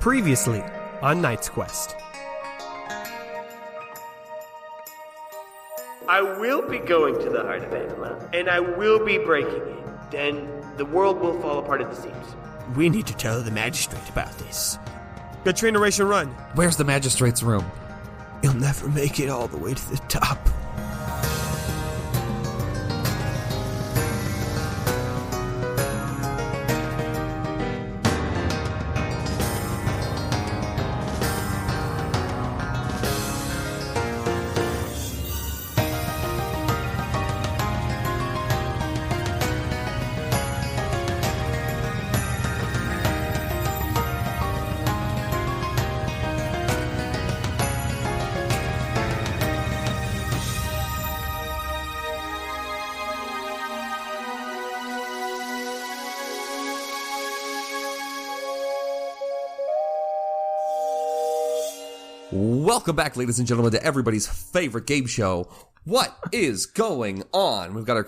Previously on Knight's Quest. I will be going to the heart of Anima, and I will be breaking it. Then the world will fall apart at the seams. We need to tell the magistrate about this. Katrina, Rhaesh, and Runn. Where's the magistrate's room? You'll never make it all the way to the top. Welcome back, ladies and gentlemen, to everybody's favorite game show. What is going on? We've got our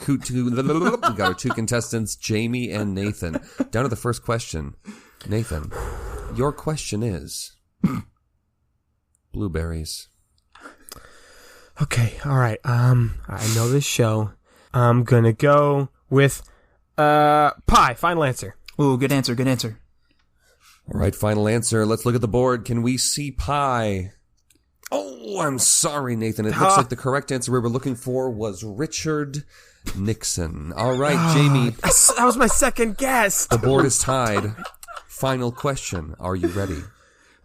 two contestants, Jamie and Nathan. Down to the first question. Nathan, your question is blueberries. Okay, alright, I know this show. I'm gonna go with, pie, final answer. Ooh, good answer, good answer. Alright, final answer. Let's look at the board. Can we see pie? Oh, I'm sorry, Nathan. It looks like the correct answer we were looking for was Richard Nixon. Alright, Jamie. That was my second guess. The board is tied. Final question. Are you ready?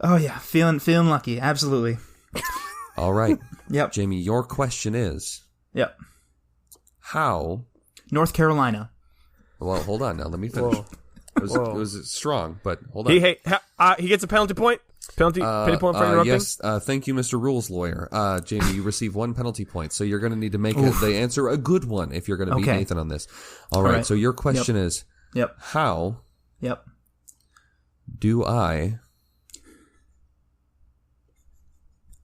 Oh yeah, feeling lucky, absolutely. Alright. Yep. Jamie, your question is... Yep. How... North Carolina. Well, hold on now. Let me finish. Whoa. It was strong, but hold on. He gets a penalty point? Penalty point for interrupting? Yes, thank you, Mr. Rules Lawyer. Jamie, you receive 1 penalty point, so you're going to need to make the answer a good one if you're going to beat Nathan on this. All right, so your question is, how do I...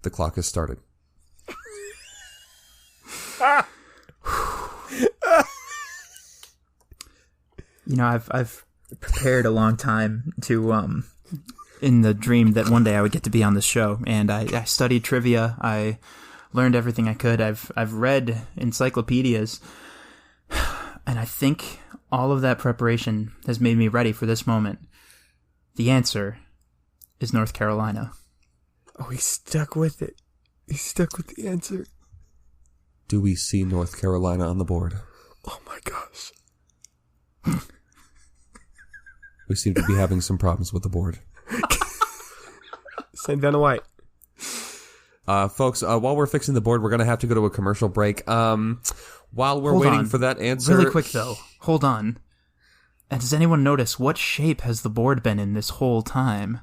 The clock has started. You know, I've prepared a long time to in the dream that one day I would get to be on this show, and I studied trivia. I learned everything I could. I've read encyclopedias, and I think all of that preparation has made me ready for this moment. The answer is North Carolina. Oh, he stuck with it. He stuck with the answer. Do we see North Carolina on the board? Oh my gosh. We seem to be having some problems with the board. Send Vanna White. Folks, while we're fixing the board, we're going to have to go to a commercial break. While we're waiting for that answer... Really quick, though. Hold on. And does anyone notice what shape has the board been in this whole time?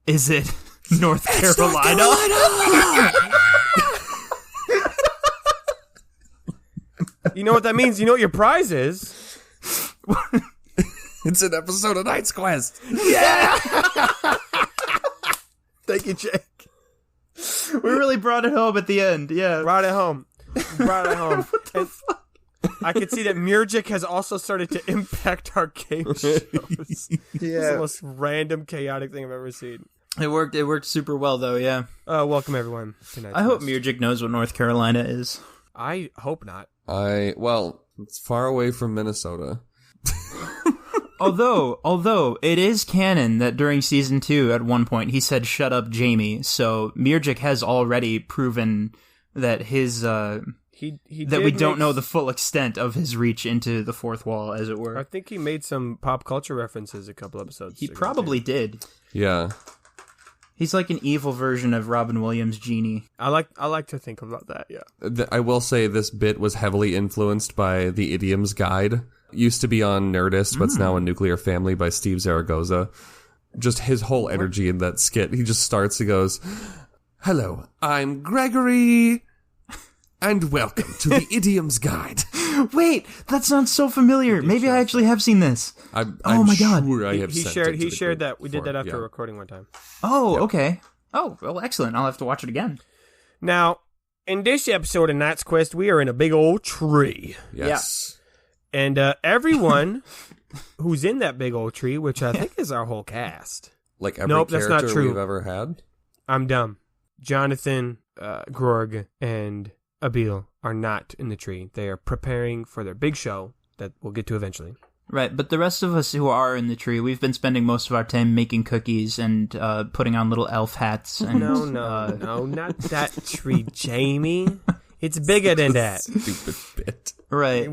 Is it North Carolina? You know what that means? You know what your prize is? It's an episode of Knight's Quest. Yeah! Thank you, Jake. We really brought it home at the end, yeah. Brought it home. What the fuck? I can see that Murgic has also started to impact our game shows. It's the most random, chaotic thing I've ever seen. It worked super well, though, yeah. Welcome, everyone. I hope Murgic knows what North Carolina is. I hope not. Well, it's far away from Minnesota. Although it is canon that during season 2, at one point, he said, "Shut up, Jamie." So Murgic has already proven that his that we don't know the full extent of his reach into the fourth wall, as it were. I think he made some pop culture references a couple episodes He ago, probably did. Yeah. He's like an evil version of Robin Williams' Genie. I like to think about that, yeah. I will say this bit was heavily influenced by the Idiom's Guide. Used to be on Nerdist, but it's now on Nuclear Family by Steve Zaragoza. Just his whole energy in that skit. He just starts, he goes, "Hello, I'm Gregory, and welcome to the Idiom's Guide." Wait, that sounds so familiar. Maybe I actually have seen this. I'm my God. sure I have He sent it to he the shared group that. We did before. that after Yeah. recording one time. Oh, okay. Oh, well, excellent. I'll have to watch it again. Now, in this episode of Knight's Quest, we are in a big old tree. Yes. And everyone who's in that big old tree, which I think is our whole cast. like every Nope, that's not character true. we've ever had? I'm dumb. Jonathan, Grorg, and Abil are not in the tree. They are preparing for their big show that we'll get to eventually. Right, but the rest of us who are in the tree, we've been spending most of our time making cookies and putting on little elf hats. And, No, not that tree, Jamie. It's bigger than that. Stupid bit. Right.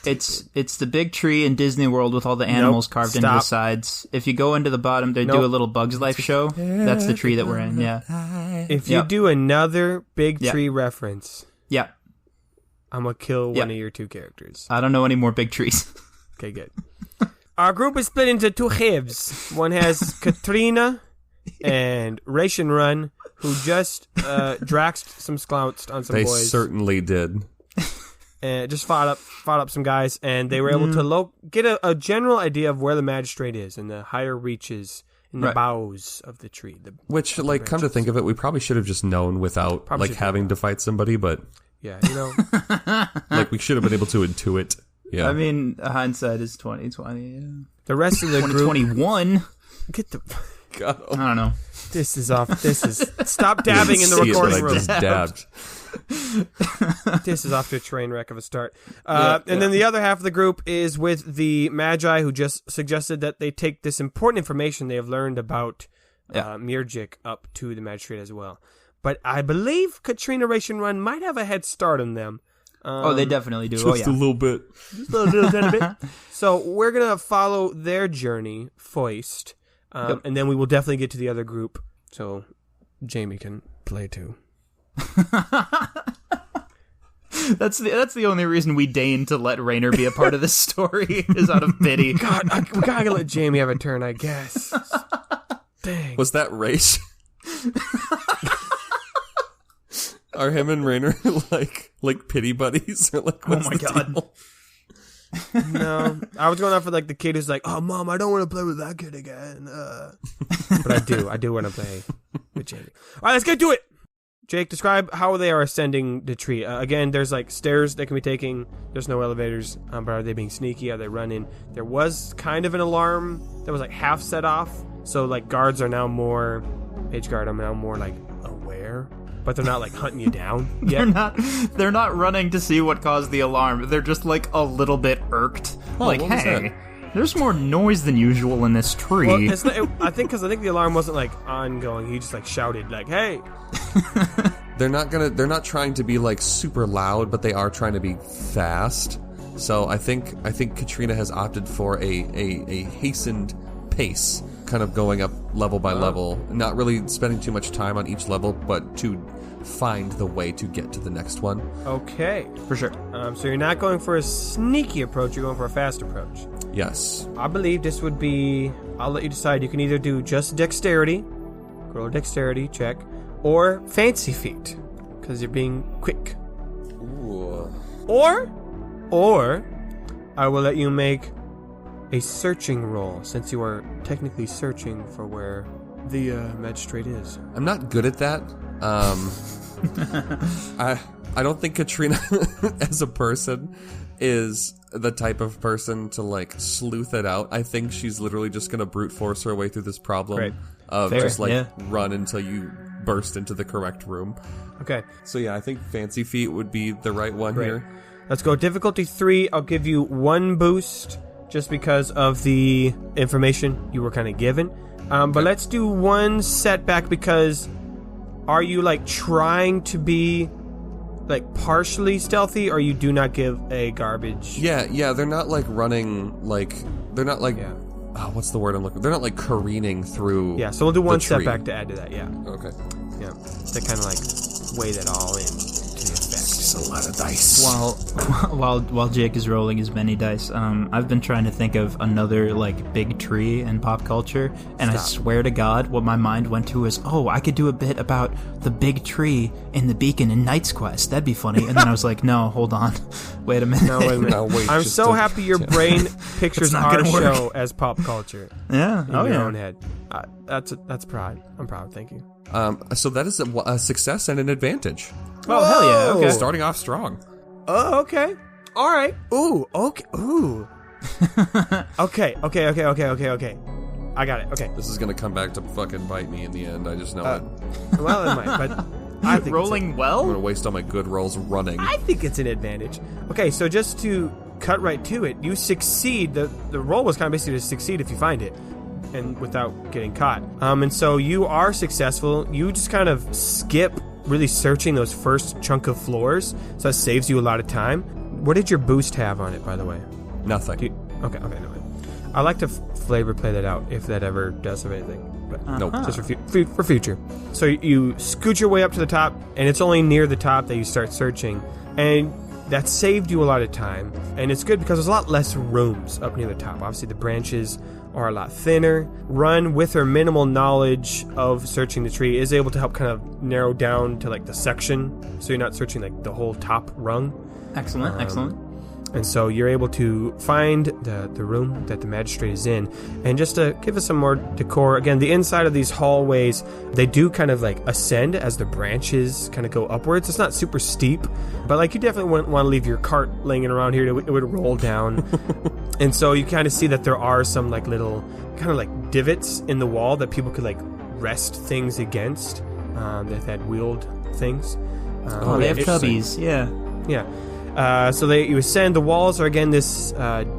It's the big tree in Disney World with all the animals carved into the sides. If you go into the bottom, they do a little Bugs Life show. That's the tree that we're in, yeah. If you do another big tree reference, I'm going to kill one of your two characters. I don't know any more big trees. Okay, good. Our group is split into two hibs. One has Katrina and Rhaesh and Runn, who just draxed some sklounced on some boys. They certainly did. And just fought up some guys, and they were able to get a general idea of where the magistrate is in the higher reaches in the boughs of the tree. Which, like, come to think of it, we probably should have just known without having to fight somebody, but yeah, like we should have been able to intuit. Yeah, I mean, hindsight is 2020. Yeah. The rest of the group 2021. Get the. God, I don't know. This is off. This is stop dabbing in the recording room. I just dabbed. This is off to a train wreck of a start. And then the other half of the group is with the Magi, who just suggested that they take this important information they have learned about Mirjik up to the magistrate as well. But I believe Katrina, Rhaesh, and Runn might have a head start on them. They definitely do. Just a little bit. Just a little bit. So we're going to follow their journey, Foist. And then we will definitely get to the other group. So Jamie can play too. That's the only reason we deign to let Raynor be a part of this story is out of pity. God, we gotta let Jamie have a turn, I guess. Dang. Was that Rhaesh? Are him and Raynor like pity buddies? Or like, what's my God. deal? No, I was going off for like the kid who's like, "Oh, Mom, I don't want to play with that kid again." But I do want to play with Jamie. All right, let's get to it. Jake, describe how they are ascending the tree. Again, there's like stairs they can be taking. There's no elevators, but are they being sneaky? Are they running? There was kind of an alarm that was like half set off, so like guards are now more, H guard are now more like aware. But they're not like hunting you down yet. They're not running to see what caused the alarm. They're just like a little bit irked. Oh, like, hey, there's more noise than usual in this tree. Well, it's not, I think the alarm wasn't like ongoing. He just like shouted like, "Hey!" They're not trying to be like super loud, but they are trying to be fast. So I think Katrina has opted for a hastened pace, kind of going up level by level, not really spending too much time on each level, but to find the way to get to the next one. Okay, For sure. so you're not going for a sneaky approach. You're going for a fast approach. Yes. I believe this would be. I'll let you decide. You can either do just dexterity, roll a dexterity check, or fancy feat, because you're being quick. Ooh. Or I will let you make a searching roll, since you are technically searching for where the magistrate is. I'm not good at that. I don't think Katrina as a person is the type of person to like sleuth it out. I think she's literally just gonna brute force her way through this problem of Fair, just like run until you burst into the correct room. Okay. So yeah, I think fancy feet would be the right one here. Let's go. Difficulty 3. I'll give you 1 boost just because of the information you were kind of given. But let's do 1 setback because are you like trying to be like partially stealthy, or you do not give a garbage? Yeah, they're not like running like they're not like what's the word I'm looking for? They're not like careening through. Yeah, so we'll do 1 tree. setback to add to that, Okay. Yeah. To kind of like weigh that all in to the effect. Just a lot of dice. While Jake is rolling his many dice, I've been trying to think of another like big tree in pop culture, and I swear to God, what my mind went to is, I could do a bit about the big tree in the beacon in Knight's Quest. That'd be funny. And then I was like, no, hold on, wait a minute. No, wait a minute. No, wait, I'm so happy your brain pictures not our gonna work. show as pop culture. Yeah. In your own head. That's pride. I'm proud. Thank you. So that is a success and an advantage. Oh, hell yeah. Okay. Starting off strong. Oh, okay. All right. Ooh, okay. Ooh. Okay. I got it. Okay. This is gonna come back to fucking bite me in the end. I just know it. Well, it might, but I think Rolling I'm well? gonna waste all my good rolls running. I think it's an advantage. Okay, so just to cut right to it, you succeed. The roll was kind of basically to succeed if you find it, and without getting caught. And so you are successful. You just kind of skip really searching those first chunk of floors, so that saves you a lot of time. What did your boost have on it, by the way? Nothing. Okay, no. I like to flavor play that out if that ever does have anything. But Nope. just for future. So you scoot your way up to the top, and it's only near the top that you start searching, and that saved you a lot of time. And it's good because there's a lot less rooms up near the top. Obviously, the branches are a lot thinner. Runn, with her minimal knowledge of searching the tree, is able to help kind of narrow down to like the section, so you're not searching like the whole top rung. Excellent. And so you're able to find the room that the magistrate is in. And just to give us some more decor, again, the inside of these hallways, they do kind of like ascend as the branches kind of go upwards. It's not super steep, but like you definitely wouldn't want to leave your cart laying around here. It would roll down. And so you kind of see that there are some like little kind of like divots in the wall that people could like rest things against, that had wheeled things. They have cubbies, yeah. Yeah. So you ascend. The walls are again this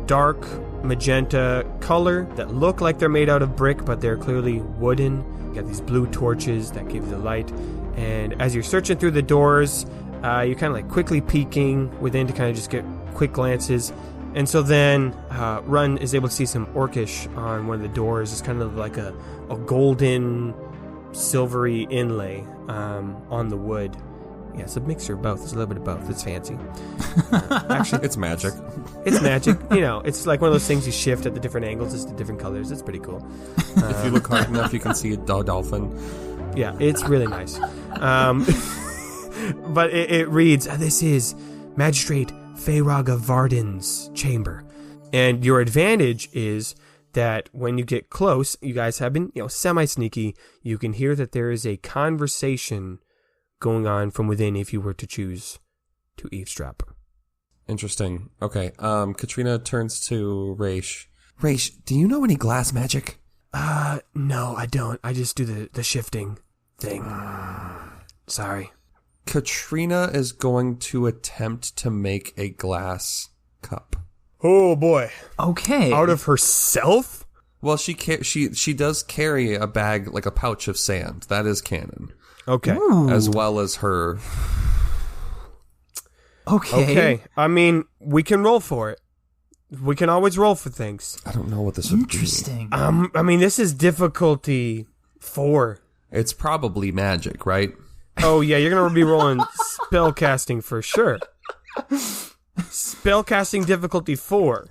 dark magenta color that look like they're made out of brick, but they're clearly wooden. You got these blue torches that give you the light. And as you're searching through the doors, you're kind of like quickly peeking within to kind of just get quick glances. And so then Runn is able to see some orcish on one of the doors. It's kind of like a golden, silvery inlay on the wood. Yeah, it's a mixture of both. It's a little bit of both. It's fancy. Actually, It's magic. it's magic. You know, it's like one of those things you shift at the different angles. It's the different colors. It's pretty cool. If you look hard enough, you can see a dolphin. Yeah, it's really nice. But it reads, this is Magistrate Feyraga Varden's chamber. And your advantage is that when you get close, you guys have been, semi-sneaky, you can hear that there is a conversation going on from within if you were to choose to eavesdrop. Interesting. Okay. Katrina turns to Rhaesh. Rhaesh, do you know any glass magic? No, I don't. I just do the shifting thing. Sorry. Katrina is going to attempt to make a glass cup. Oh boy. Okay. Out of herself? Well, she does carry a bag, like a pouch of sand. That is canon. Okay. Ooh. As well as her. Okay. I mean, we can roll for it. We can always roll for things. I don't know what this would be. Interesting. I mean, this is difficulty 4. It's probably magic, right? Oh, yeah, you're going to be rolling spellcasting for sure. Spellcasting difficulty 4.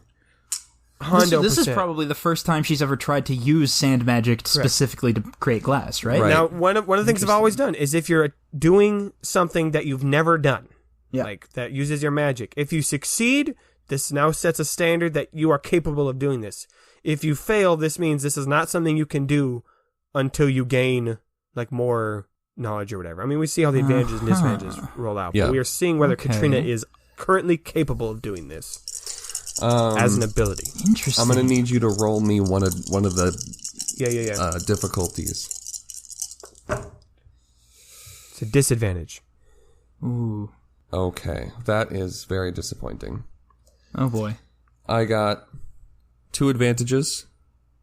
This is probably the first time she's ever tried to use sand magic specifically to create glass, right? Now, one of the things I've always done is if you're doing something that you've never done, like that uses your magic, if you succeed, this now sets a standard that you are capable of doing this. If you fail, this means this is not something you can do until you gain like more knowledge or whatever. I mean, we see how the advantages and disadvantages roll out, but we are seeing whether Katrina is currently capable of doing this. As an ability. Interesting. I'm going to need you to roll me one of the difficulties. It's a disadvantage. Ooh. Okay, that is very disappointing. Oh boy. I got 2 advantages,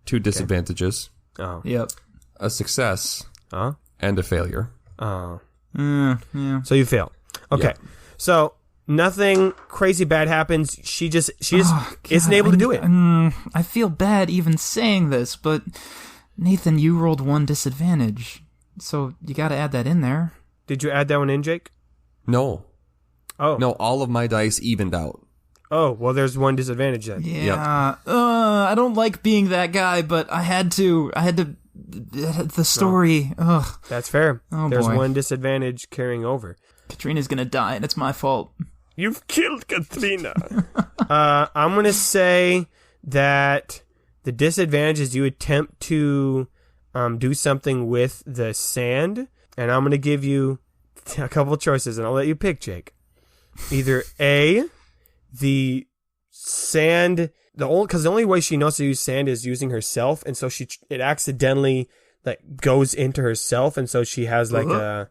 2 disadvantages, Oh. Yep. a success, Huh? and a failure. Oh. Yeah. So you fail. Okay. Yeah. So nothing crazy bad happens. She just isn't able to do it. I feel bad even saying this, but Nathan, you rolled 1 disadvantage, so you got to add that in there. Did you add that one in, Jake? No. Oh. No, all of my dice evened out. Oh, well, there's 1 disadvantage then. Yeah. I don't like being that guy, but I had to. The story. Ugh. That's fair. Oh, There's boy. 1 disadvantage carrying over. Katrina's gonna die, and it's my fault. You've killed Katrina. I'm going to say that the disadvantage is you attempt to do something with the sand, and I'm going to give you a couple choices, and I'll let you pick, Jake. Either A, the sand. Because the only way she knows to use sand is using herself, and so it accidentally like goes into herself, and so she has like a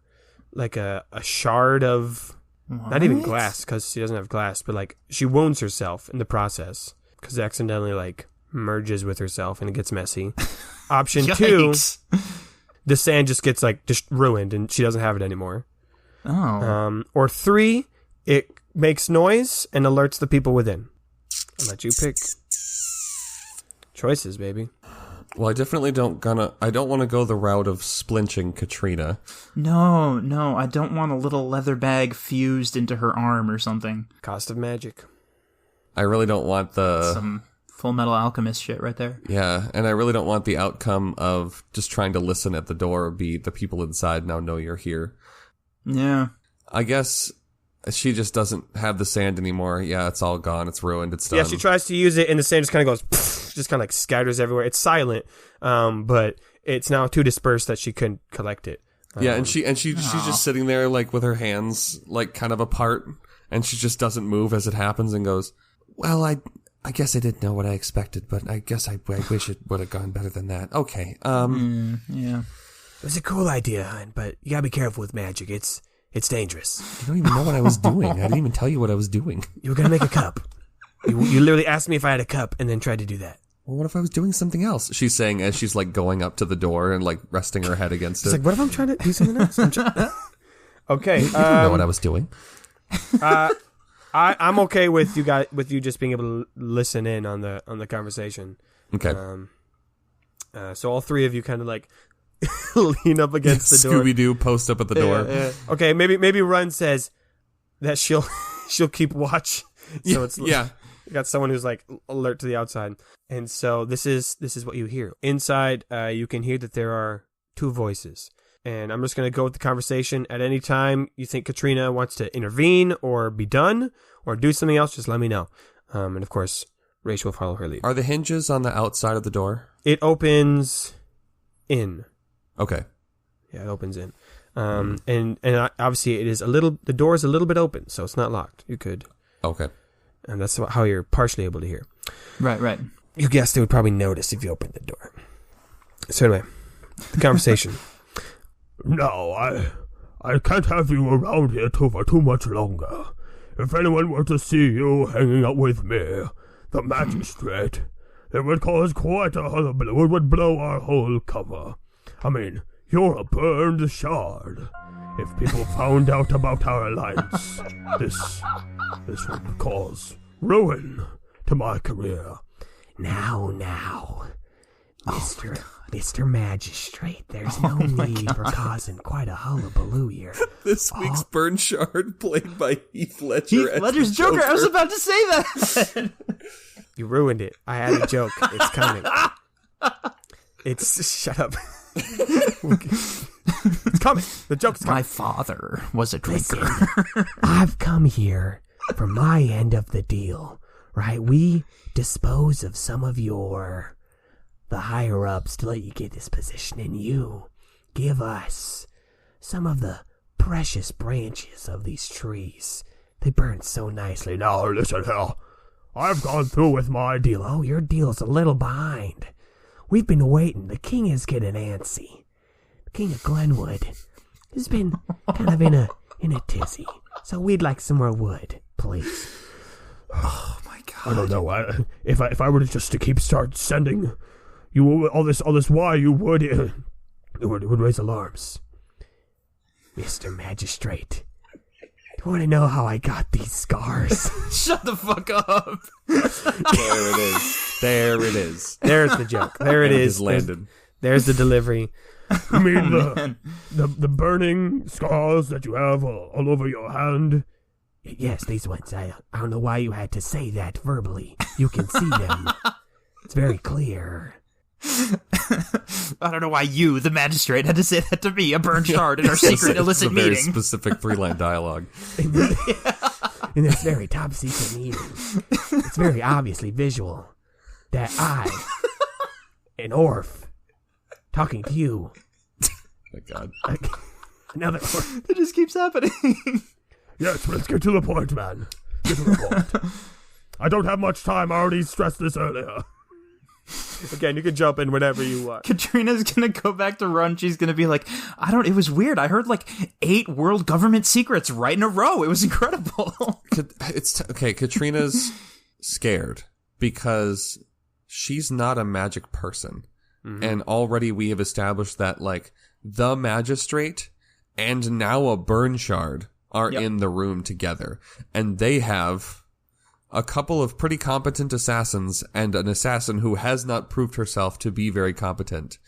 shard of not even glass, because she doesn't have glass, but like she wounds herself in the process because it accidentally like merges with herself and it gets messy. Option 2, the sand just gets like just ruined and she doesn't have it anymore. Or 3, it makes noise and alerts the people within. I'll let you pick. Choices, baby. Well, I definitely I don't want to go the route of splinching Katrina. No, I don't want a little leather bag fused into her arm or something. Cost of magic. I really don't want some Full Metal Alchemist shit right there. Yeah, and I really don't want the outcome of just trying to listen at the door be the people inside now know you're here. Yeah. I guess she just doesn't have the sand anymore. Yeah, it's all gone. It's ruined. It's done. Yeah, she tries to use it and the sand just kind of goes, pfft, just kind of like scatters everywhere. It's silent, but it's now too dispersed that she couldn't collect it. Yeah, and she's just sitting there like with her hands like kind of apart, and she just doesn't move as it happens and goes, well, I guess I didn't know what I expected, but I guess I wish it would have gone better than that. Okay. Yeah. It was a cool idea, hon, but you gotta be careful with magic. It's dangerous. You don't even know what I was doing. I didn't even tell you what I was doing. You were gonna make a cup. You literally asked me if I had a cup and then tried to do that. Well, what if I was doing something else? She's saying as she's like going up to the door and like resting her head against it. It's like, what if I'm trying to do something else? Okay. You don't know what I was doing. I'm okay with you just being able to listen in on the conversation. Okay. So all three of you kind of like lean up against the door. Scooby-Doo post up at the door. Yeah. Okay, maybe Runn says that she'll keep watch. So it's you got someone who's like alert to the outside. And so this is what you hear. Inside, you can hear that there are two voices. And I'm just going to go with the conversation. At any time you think Katrina wants to intervene or be done or do something else, just let me know. And of course, Rhaesh will follow her lead. Are the hinges on the outside of the door? It opens in. Okay. Yeah, it opens in. And obviously the door is a little bit open, so it's not locked. You could. Okay. And that's how you're partially able to hear. Right. You guessed they would probably notice if you opened the door. So anyway, the conversation. No, I can't have you around here for too much longer. If anyone were to see you hanging out with me, the magistrate, it would cause quite a hullabaloo. It would blow our whole cover. I mean, you're a burned shard. If people found out about our alliance, this would cause ruin to my career. Now, Mr. Magistrate, there's no need for causing quite a hullabaloo here. This week's Burn Shard played by Heath Ledger. Heath Ledger's Joker. I was about to say that. You ruined it. I had a joke. It's coming. Shut up. It's coming. The joke's coming. My father was a drinker. Listen, I've come here for my end of the deal, right? We dispose of some of the higher-ups to let you get this position, and you give us some of the precious branches of these trees. They burn so nicely. Now, listen here. I've gone through with my deal. Oh, your deal's a little behind. We've been waiting. The king is getting antsy. The king of Glenwood has been kind of in a tizzy. So we'd like some more wood, please. Oh my god! I don't know. If I were to just to start sending you all this why you would it would raise alarms. Mr. Magistrate, do you want to know how I got these scars? Shut the fuck up! There it is. There's the joke. There it is. Landed. There's the delivery. You mean the burning scars that you have all over your hand? Yes, these ones. I don't know why you had to say that verbally. You can see them. It's very clear. I don't know why you, the magistrate, had to say that to me, a burned shard in our secret illicit meeting. Very specific 3-line dialogue. In this very top secret meeting, it's very obviously visual that I, an Orf, talking to you. Oh my god. Another Orf. It just keeps happening. Yes, let's get to the point, man. Get to the point. I don't have much time. I already stressed this earlier. Again, you can jump in whenever you want. Katrina's gonna go back to Runn. She's gonna be like, it was weird. I heard like 8 world government secrets right in a row. It was incredible. Okay, Katrina's scared because she's not a magic person. Mm-hmm. And already we have established that like the magistrate and now a burn shard are in the room together. And they have a couple of pretty competent assassins and an assassin who has not proved herself to be very competent.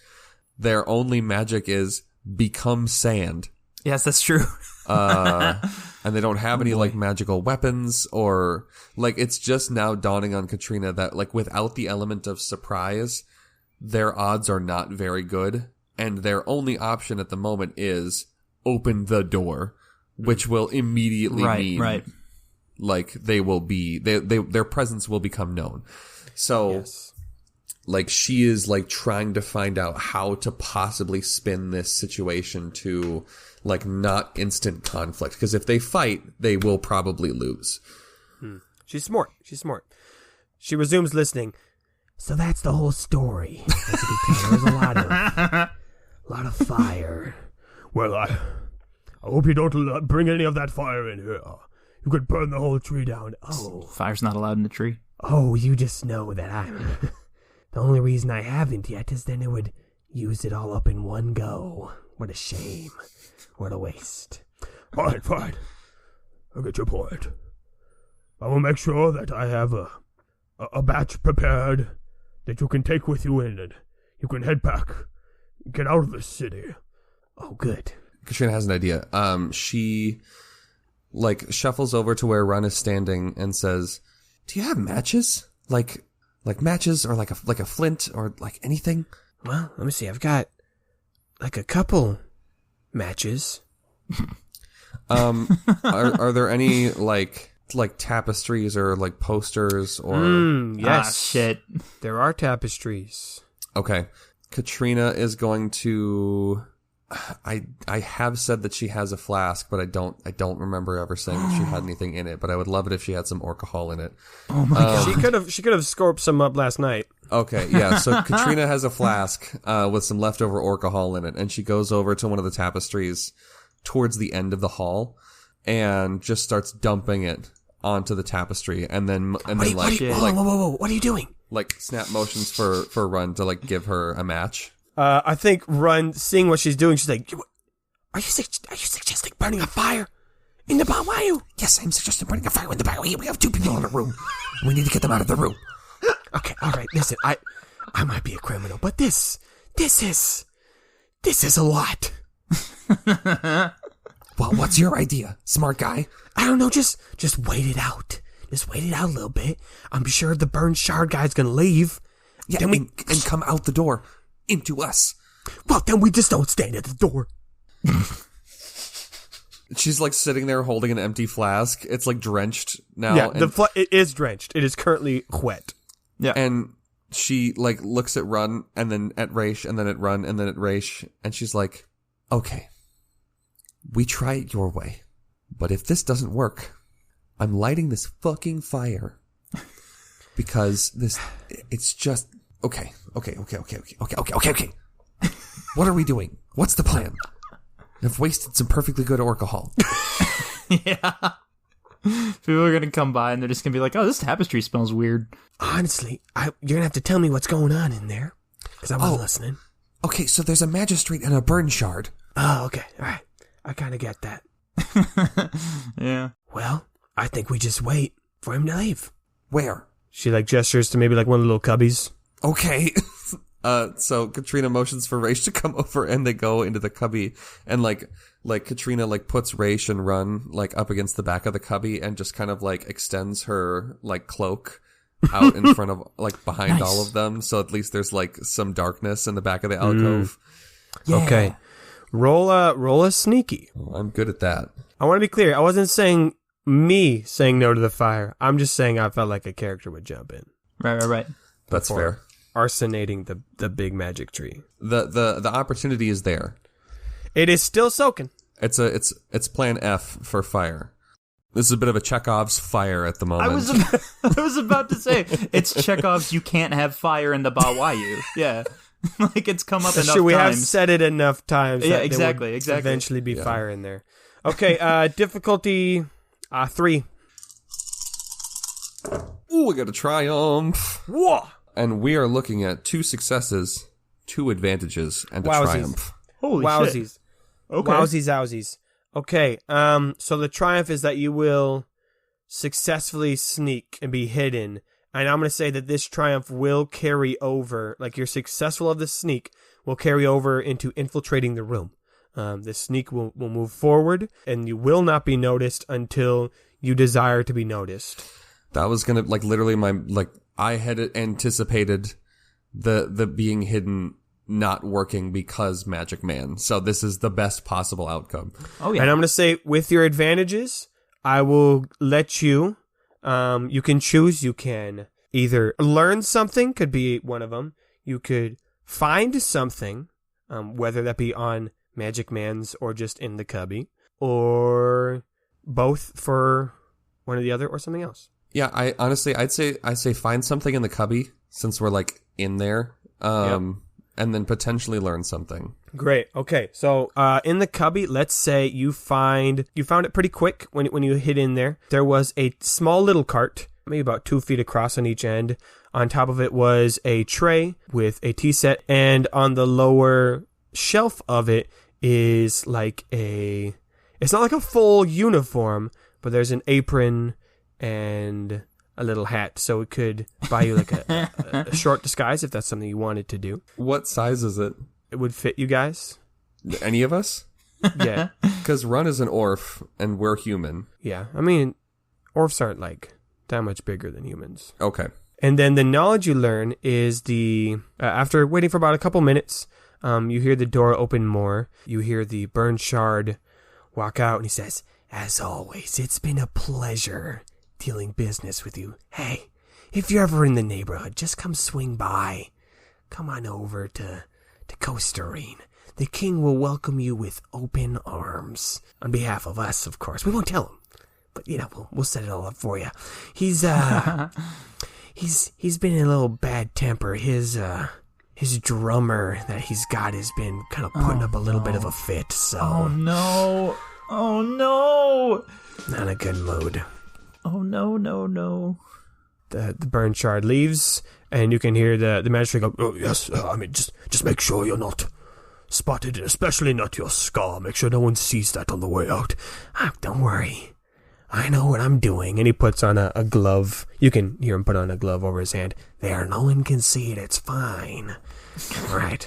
Their only magic is become sand. Yes, that's true. And they don't have any like magical weapons or like it's just now dawning on Katrina that like without the element of surprise, their odds are not very good. And their only option at the moment is open the door, which will immediately mean like they will be their presence will become known. So like she is like trying to find out how to possibly spin this situation to like not instant conflict, because if they fight they will probably lose. She's smart. She resumes listening. So that's the whole story. As you can tell, there's a lot of fire. Well, I hope you don't bring any of that fire in here. You could burn the whole tree down. Oh, fire's not allowed in the tree. Oh, you just know that I'm... The only reason I haven't yet is then it would use it all up in one go. What a shame. What a waste. Fine. I get your point. I will make sure that I have a batch prepared that you can take with you in, and you can head back. Get out of this city. Oh, good. Katrina has an idea. She like shuffles over to where Runn is standing and says, "Do you have matches? Like matches or like a flint or like anything?" Well, let me see. I've got like a couple matches. Are there any like tapestries or like posters or yes. Shit. There are tapestries. Okay. Katrina is going to I have said that she has a flask, but I don't remember ever saying that she had anything in it, but I would love it if she had some alcohol in it. Oh my god. She could have scorped some up last night. Okay, yeah, so Katrina has a flask with some leftover alcohol in it, and she goes over to one of the tapestries towards the end of the hall and just starts dumping it onto the tapestry, and then Whoa, what are you doing? like snap motions for Runn to like give her a match. I think Runn, seeing what she's doing, she's like, Are you suggesting burning a fire in the Bawayu? Yes, I'm suggesting burning a fire in the Bawayu. We have 2 people in the room. We need to get them out of the room. Okay, all right. Listen, I might be a criminal, but this is a lot. Well, what's your idea, smart guy? I don't know. Just wait it out. Just wait it out a little bit. I'm sure the burn shard guy's gonna leave. Yeah, then and come out the door into us. Well, then we just don't stand at the door. She's like sitting there holding an empty flask. It's like drenched now. Yeah, it is drenched. It is currently wet. Yeah. And she like looks at Runn and then at Rhaesh and then at Runn and then at Rhaesh, and she's like, "Okay, we try it your way, but if this doesn't work, I'm lighting this fucking fire because it's just okay. What are we doing? What's the plan? I've wasted some perfectly good alcohol." Yeah. People are going to come by and they're just going to be like, "Oh, this tapestry smells weird." Honestly, you're going to have to tell me what's going on in there, because I wasn't listening. Okay, so there's a magistrate and a burn shard. Oh, okay. All right. I kind of get that. Yeah. Well, I think we just wait for him to leave. Where? She like gestures to maybe like one of the little cubbies. Okay. So Katrina motions for Rhaesh to come over, and they go into the cubby, and like Katrina like puts Rhaesh and Runn like up against the back of the cubby and just kind of like extends her like cloak out in front of like behind all of them, so at least there's like some darkness in the back of the alcove. Yeah. Okay. Roll a sneaky. Well, I'm good at that. I want to be clear. I wasn't saying me saying no to the fire. I'm just saying I felt like a character would jump in. Right. That's fair. Arsonating the big magic tree. The opportunity is there. It is still soaking. It's plan F for fire. This is a bit of a Chekhov's fire at the moment. I was about to say, it's Chekhov's you can't have fire in the Bawayu. Yeah. Like, it's come up enough times. We have said it enough times. Yeah, that exactly. Eventually be fire in there. Okay, difficulty 3. Ooh, we got a triumph. Whoa! And we are looking at 2 successes, 2 advantages, and a triumph. Holy Wowsies. shit. Okay. Wowsies, owsies. Okay, so the triumph is that you will successfully sneak and be hidden. And I'm going to say that this triumph will carry over, like you're successful of the sneak, will carry over into infiltrating the room. The sneak will move forward, and you will not be noticed until you desire to be noticed. That was going to, like, literally I had anticipated the being hidden not working because Magic Man. So this is the best possible outcome. Oh, yeah. And I'm going to say, with your advantages, I will let you, you can choose. You can either learn something, could be one of them. You could find something, whether that be on Magic Man's or just in the cubby, or both for one or the other, or something else. Yeah, I'd say find something in the cubby since we're like in there, and then potentially learn something. Great. Okay, so in the cubby, let's say you found it pretty quick when you hit in there. There was a small little cart, maybe about 2 feet across on each end. On top of it was a tray with a tea set, and on the lower shelf of it is like it's not like a full uniform, but there's an apron and a little hat, so it could buy you like a short disguise if that's something you wanted to do. What size is it? It would fit you guys. Any of us? Yeah. Because Runn is an orph, and we're human. Yeah. I mean, orphs aren't like that much bigger than humans. Okay. And then the knowledge you learn is after waiting for about a couple minutes, you hear the door open more. You hear the burn shard walk out, and he says, "As always, it's been a pleasure dealing business with you. Hey, if you're ever in the neighborhood, just come swing by. Come on over to Coasterine. The king will welcome you with open arms. On behalf of us, of course. We won't tell him, but we'll set it all up for you. He's he's been in a little bad temper. His drummer that he's got has been kind of putting up a little bit of a fit. So Oh no! Not a good mood. Oh no! The burn shard leaves, and you can hear the magistrate go, "Oh yes, just make sure you're not spotted, especially not your scar. Make sure no one sees that on the way out. Don't worry, I know what I'm doing." And he puts on a glove. You can hear him put on a glove over his hand. There, no one can see it. It's fine. All right.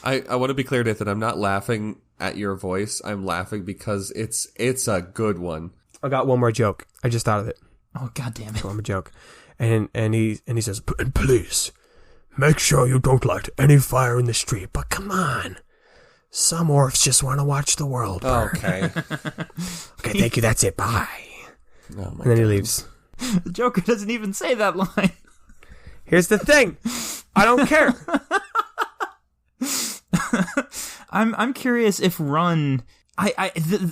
I want to be clear, Nathan. I'm not laughing at your voice. I'm laughing because it's a good one. I got one more joke. I just thought of it. Oh, God damn it. One more joke. And he says, "And please, make sure you don't light any fire in the street. But come on. Some orphs just want to watch the world burn." Okay. Okay, thank you. That's it. Bye. Oh my And then he leaves. The Joker doesn't even say that line. Here's the thing. I don't care. I'm curious if Runn...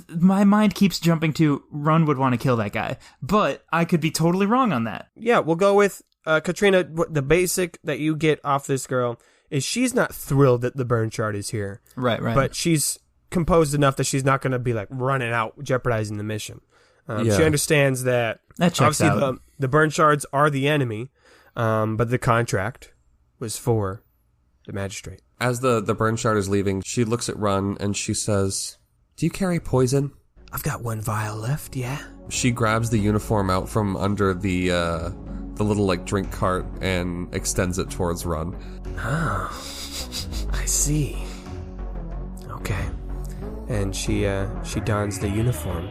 my mind keeps jumping to Runn would want to kill that guy, but I could be totally wrong on that. Yeah, we'll go with Katrina. The basic that you get off this girl is she's not thrilled that the burn shard is here. Right. But she's composed enough that she's not going to be like running out, jeopardizing the mission. Yeah. She understands that That checks obviously out. the burn shards are the enemy, but the contract was for the magistrate. As the burn shard is leaving, she looks at Runn and she says, "Do you carry poison?" I've got one vial left, yeah. She grabs the uniform out from under the little like drink cart and extends it towards Runn. Oh, I see. Okay. And she dons the uniform.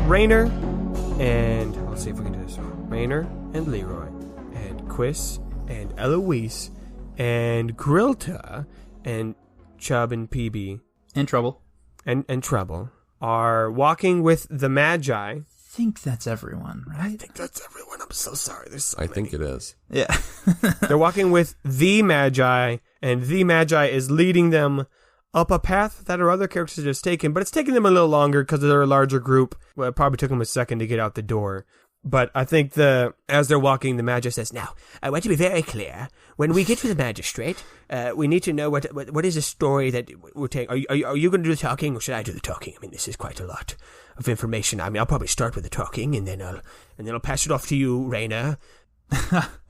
Rainer and let's see if we can do this. Rainer and Leroy and Quiz and Eloise and Grilta and Chubb and PB In trouble. and Trouble are walking with the Magi think that's everyone, right? I think that's everyone. I'm so sorry. There's so I many. think it is. Yeah. They're walking with the Magi, and the Magi is leading them up a path that our other characters have just taken, but it's taking them a little longer because they're a larger group. Well, it probably took them a second to get out the door. But I think as they're walking, the Magi says, Now, I want to be very clear. When we get to the magistrate, we need to know what is the story that we're taking. Are you going to do the talking, or should I do the talking? I mean, this is quite a lot of information. I mean, I'll probably start with the talking, and then I'll pass it off to you, Raina.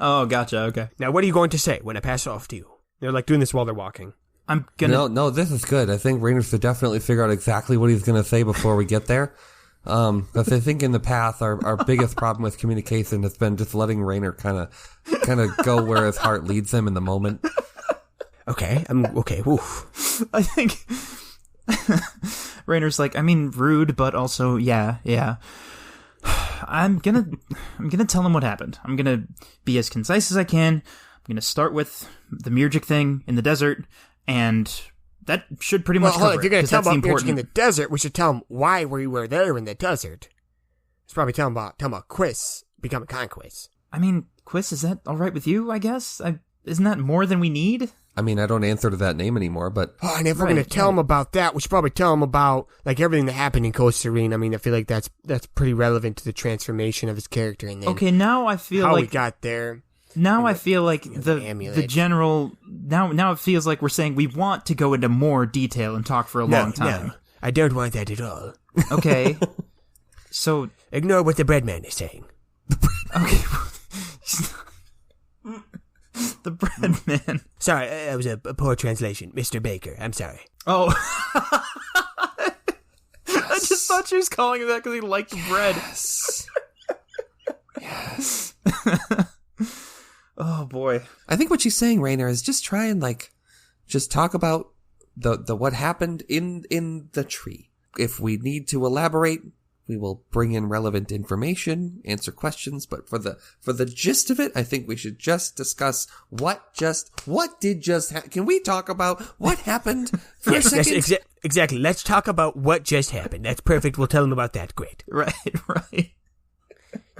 Oh, gotcha. Okay. Now, what are you going to say when I pass it off to you? they're like doing this while they're walking. I'm gonna. No, this is good. I think Rainer should definitely figure out exactly what he's going to say before we get there. Because I think in the past, our biggest problem with communication has been just letting Rainer kind of go where his heart leads him in the moment. Okay, okay. Oof. I think Rainer's like, I mean, rude, but also, yeah. I'm gonna tell him what happened. I'm gonna be as concise as I can. I'm gonna start with the Murgic thing in the desert, and that should pretty much Hold on, cover if you're going it, to tell 'cause that's about the Murgic in important. the desert, we should tell him why we were there in the desert. It's probably tell him about Quiz becoming conquest. I mean, Quiz, is that all right with you? I guess. Isn't that more than we need? I mean, I don't answer to that name anymore, but Oh, and if we're going to tell him about that, we should probably tell him about like everything that happened in Coast Serene. I mean, I feel like that's pretty relevant to the transformation of his character. And then Okay, now I feel how like we got there. now I feel like the the amulet. general now it feels like we're saying we want to go into more detail and talk for a long time. No, I don't want that at all. Okay. So Ignore what the breadman is saying. okay. The bread man. Sorry, that was a poor translation. Mr. Baker, I'm sorry. Oh. I just thought she was calling him that because he liked bread. yes. Oh boy. I think what she's saying, Rainer, is just try and just talk about the what happened in the tree. If we need to elaborate, we will bring in relevant information, answer questions, but for the gist of it, I think we should just discuss what did just happen. Can we talk about what happened for a second? Exactly. Let's talk about what just happened. That's perfect. We'll tell him about that. Great. Right.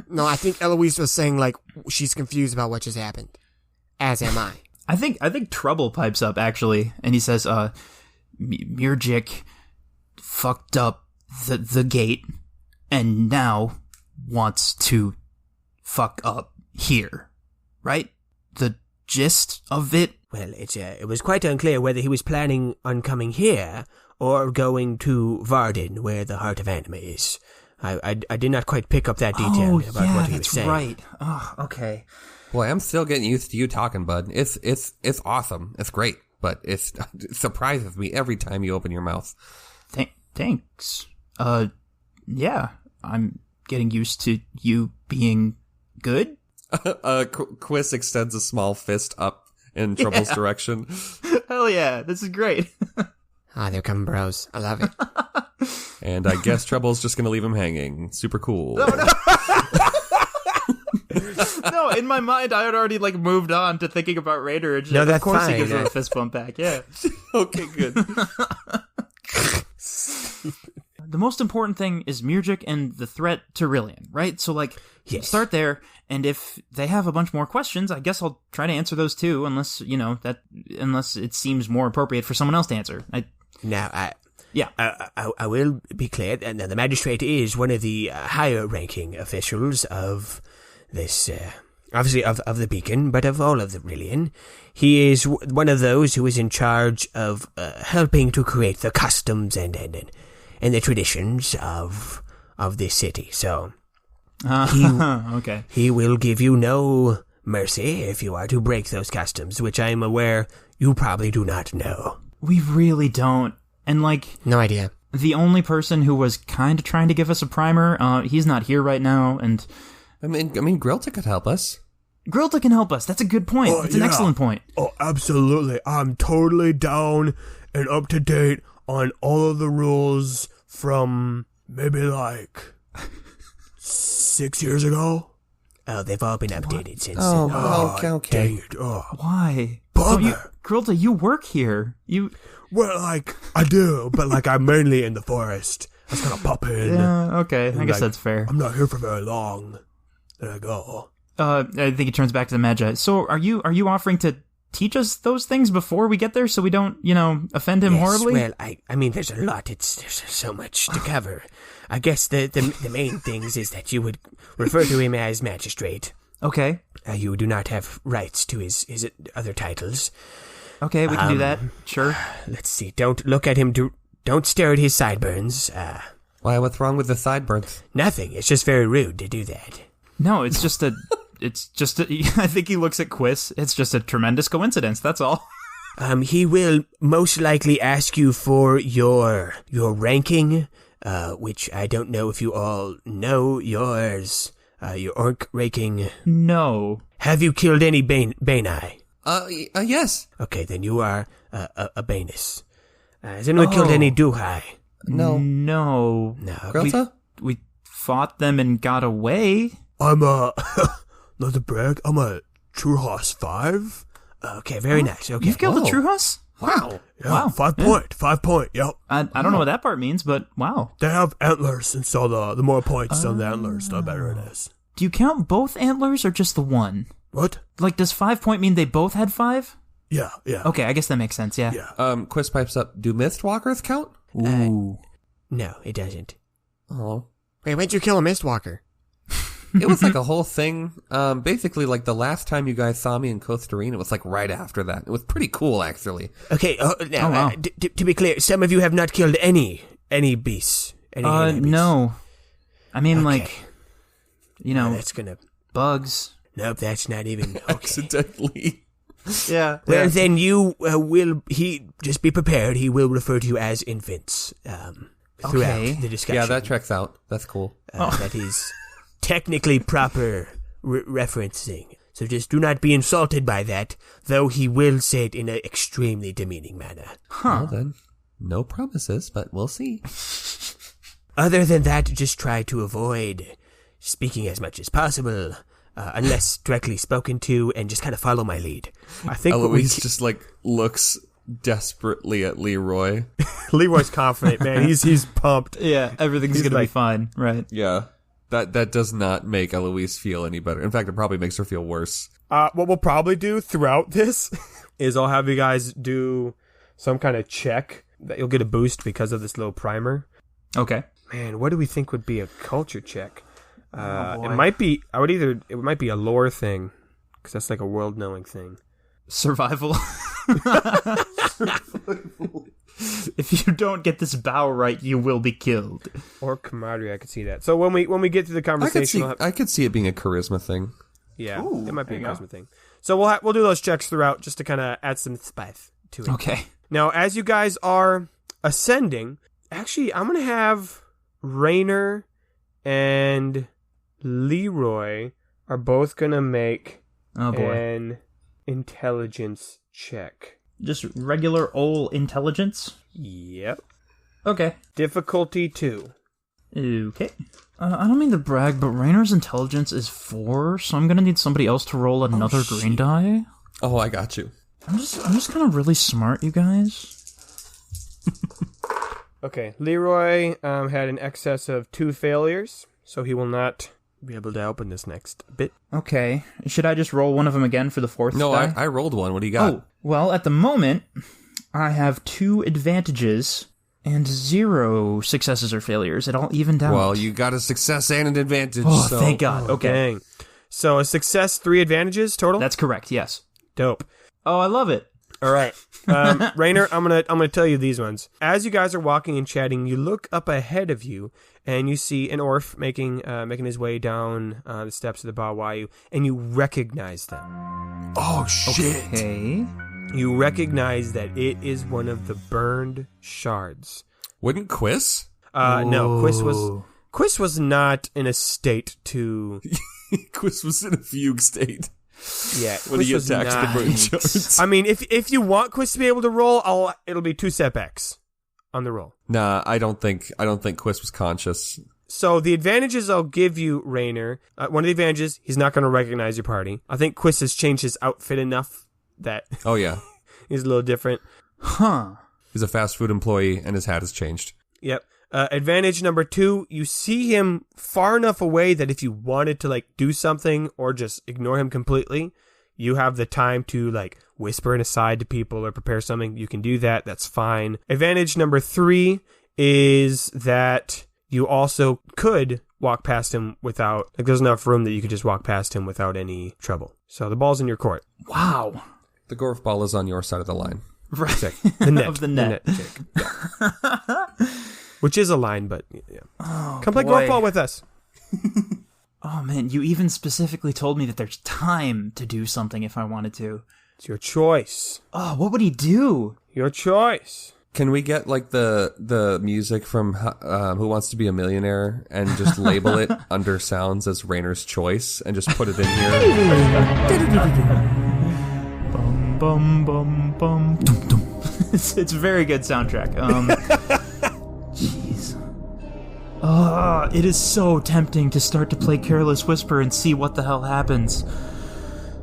No, I think Eloise was saying, like, she's confused about what just happened. As am I. I think Trouble pipes up actually, and he says, Murgic fucked up the gate and now wants to fuck up here. Right? The gist of it? Well, it was quite unclear whether he was planning on coming here or going to Varden, where the Heart of Anima is. I did not quite pick up that detail about what he was saying. Right. Oh, okay. Boy, I'm still getting used to you talking, bud. It's awesome. It's great, but it surprises me every time you open your mouth. Thanks. Yeah, I'm getting used to you being good. Quiz extends a small fist up in Trouble's direction. Hell yeah, this is great. They're coming, bros. I love it. And I guess Trouble's just going to leave him hanging. Super cool. No, in my mind, I had already moved on to thinking about Raider. And No, that's of course fine. he gives him a fist bump back. Yeah. Okay, good. The most important thing is Murgic and the threat to Rillian, right? So, Yes. start there, and if they have a bunch more questions, I guess I'll try to answer those too, unless it seems more appropriate for someone else to answer. Now, Yeah. I will be clear, and the magistrate is one of the higher-ranking officials of this, obviously of the Beacon, but of all of the Rillian. He is one of those who is in charge of helping to create the customs and the traditions of this city. So Okay. he will give you no mercy if you are to break those customs, which I am aware you probably do not know. We really don't. And, No idea. the only person who was kind of trying to give us a primer, he's not here right now, and I mean, Grilta could help us. Grilta can help us. That's a good point. That's an yeah. excellent point. Oh, absolutely. I'm totally down and up to date on all of the rules from maybe 6 years ago. Oh, they've all been updated since Oh, then. okay. Dang it. Oh. Why? Bummer. Grilta, you work here. Well, I do, but I'm mainly in the forest. I was gonna pop in. Yeah, okay. I guess like, that's fair. I'm not here for very long. Then I go. I think he turns back to the Magi. So are you offering to teach us those things before we get there so we don't, offend him horribly? Well, I mean, there's a lot. There's so much to cover. I guess the main things is that you would refer to him as magistrate. Okay. You do not have rights to his other titles. Okay, we can do that. Sure. Let's see. Don't look at him. Don't stare at his sideburns. Why, what's wrong with the sideburns? Nothing. It's just very rude to do that. No, it's just a... I think he looks at Quiz. It's just a tremendous coincidence, that's all. He will most likely ask you for your ranking, which I don't know if you all know yours. Your orc ranking. No. Have you killed any Bani? Yes. Okay, then you are a Banus. Has anyone killed any Duhai? No. No. Grelta? We fought them and got away. I'm not to brag, I'm a True Horse 5. Okay, very nice. Okay. You've killed a True Horse? Wow. Yeah, Wow. 5 point, yep. I don't know what that part means, but wow. They have antlers, and so the more points on the antlers, the better it is. Do you count both antlers or just the one? What? Like, does 5 point mean they both had 5? Yeah. Okay, I guess that makes sense, yeah. Quiz pipes up. Do Mistwalkers count? Ooh. No, it doesn't. Oh. Wait, when'd you kill a Mistwalker? It was like a whole thing. Basically, like the last time you guys saw me in Costa Rica, it was like right after that. It was pretty cool, actually. Okay, now, wow. to be clear, some of you have not killed any beasts. Any beasts. No. I mean, Okay. like, That's gonna... bugs. Nope, that's not even... Okay. Accidentally. Yeah. Well, then you just be prepared. He will refer to you as infants throughout Okay. the discussion. Yeah, that checks out. That's cool. That is technically proper referencing. So just do not be insulted by that, though he will say it in an extremely demeaning manner. Well then, no promises, but we'll see. Other than that, just try to avoid speaking as much as possible, unless directly spoken to, and just kind of follow my lead. I think Eloise just like looks desperately at Leroy. Leroy's confident, man. He's pumped. Yeah, everything's going to be like- fine, right? Yeah. That does not make Eloise feel any better. In fact, it probably makes her feel worse. What we'll probably do throughout this is I'll have you guys do some kind of check that you'll get a boost because of this little primer. Okay. Man, what do we think would be a culture check? boy. It might be. It might be a lore thing because that's like a world knowing thing. Survival. If you don't get this bow right, you will be killed. Or camaraderie, I could see that. So when we get to the conversation, I could see it being a charisma thing. yeah, it might be a charisma thing. So we'll do those checks throughout just to kind of add some spice to it. Okay. Now, as you guys are ascending, actually, I'm gonna have Rainer and Leroy are both gonna make Oh boy. an intelligence check. Just regular old intelligence? Yep. Okay. Difficulty 2. Okay. I don't mean to brag, but Rainer's intelligence is 4, so I'm gonna need somebody else to roll another green die. Oh, I got you. I'm just kind of really smart, you guys. Okay, Leroy had an excess of 2 failures, so he will not be able to open this next bit. Okay. Should I just roll one of them again for the 4th No, die? I rolled one. What do you got? Oh, well, at the moment, I have 2 advantages and 0 successes or failures. It all evened out. Well, you got a success and an advantage. Oh, so. thank God. Okay. Dang. So a success, 3 advantages total? That's correct, yes. Dope. Oh, I love it. All right, Rainer, I'm gonna tell you these ones. As you guys are walking and chatting, you look up ahead of you, and you see an orf making his way down the steps of the Bawayu, and you recognize them. Oh, shit. Okay. You recognize that it is one of the burned shards. Wouldn't Quiz? No, Quiz was not in a state to. Quiz was in a fugue state Yeah, when he Quiz was attacks the not- burn shards. I mean, if you want Quiz to be able to roll, it'll be 2 setbacks on the roll. Nah, I don't think Quiz was conscious. So the advantages I'll give you, Rainer, one of the advantages, he's not going to recognize your party. I think Quiz has changed his outfit enough that Oh yeah, he's a little different. Huh. he's a fast food employee and his hat has changed. Yep. Advantage number 2, you see him far enough away that if you wanted to like do something or just ignore him completely, you have the time to like whisper an aside to people or prepare something. You can do that. That's fine. Advantage number 3 is that you also could walk past him without, like there's enough room that you could just walk past him without any trouble. So the ball's in your court. Wow. The golf ball is on your side of the line. Right. Sick. The net. Of the net. Jake. Yeah. Which is a line, but yeah. Oh, Come play boy. golf ball with us. Oh, man, you even specifically told me that there's time to do something if I wanted to. It's your choice. Oh, what would he do? Your choice. Can we get like the music from Who Wants to Be a Millionaire and just label it under sounds as Rainer's choice and just put it in here? Bum, bum, bum, bum. Dum, dum. It's a very good soundtrack. Jeez. It is so tempting to start to play Careless Whisper and see what the hell happens.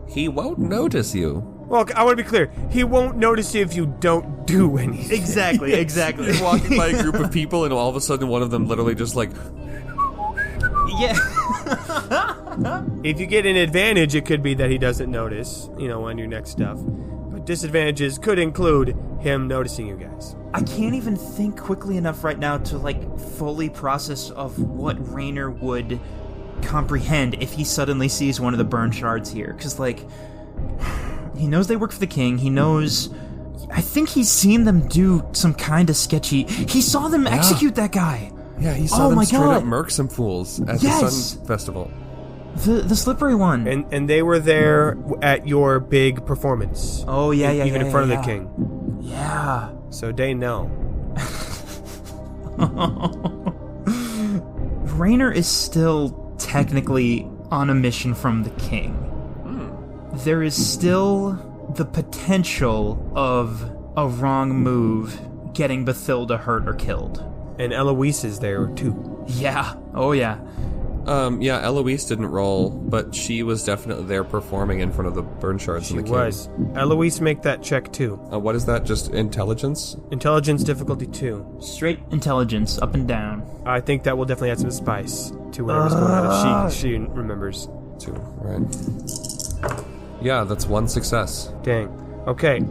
He won't notice you. Well, I want to be clear. He won't notice you if you don't do anything. Exactly. You're walking by a group of people and all of a sudden one of them literally just like... Yeah. If you get an advantage, it could be that he doesn't notice, on your next stuff. But disadvantages could include him noticing you guys. I can't even think quickly enough right now to, fully process of what Rainer would comprehend if he suddenly sees one of the burn shards here. Because, he knows they work for the king. He knows... I think he's seen them do some kind of sketchy... He saw them execute that guy! Yeah, he saw them my straight God. up murk some fools at the Sun Festival. The slippery one. And they were there at your big performance. Oh, yeah, yeah, Even yeah, in front yeah, of the yeah. king. Yeah. So they know. Rainer is still technically on a mission from the king. There is still the potential of a wrong move getting Bathilda hurt or killed. And Eloise is there too. Yeah. Oh, yeah. Yeah, Eloise didn't roll, but she was definitely there performing in front of the burn shards She and the king. was. Eloise, make that check too. What is that? Just intelligence? Intelligence difficulty 2. Straight intelligence, up and down. I think that will definitely add some spice to whatever's going on if she remembers. 2, right. Yeah, that's 1 success. Dang. Okay.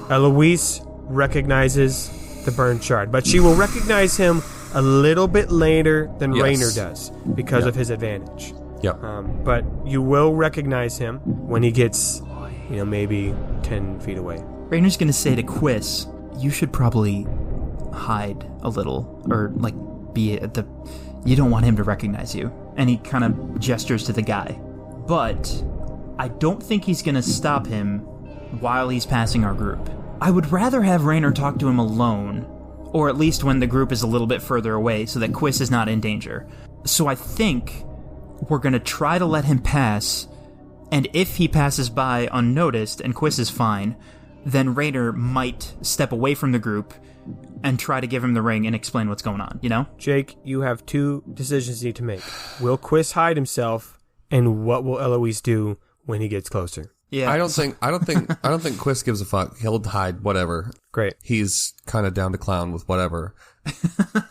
Eloise recognizes the burn shard, but she will recognize him a little bit later than Yes. Rainer does because of his advantage. Yep. But you will recognize him when he gets, maybe 10 feet away. Rainer's gonna say to Quiz, you should probably hide a little, or, be at the... You don't want him to recognize you. And he kind of gestures to the guy. But I don't think he's gonna stop him while he's passing our group. I would rather have Rainer talk to him alone, or at least when the group is a little bit further away so that Quiz is not in danger. So I think we're going to try to let him pass, and if he passes by unnoticed and Quiz is fine, then Rainer might step away from the group and try to give him the ring and explain what's going on, Jake, you have 2 decisions you need to make. Will Quiz hide himself, and what will Eloise do when he gets closer? Yeah. I don't think Quiz gives a fuck. He'll hide whatever. Great. He's kind of down to clown with whatever.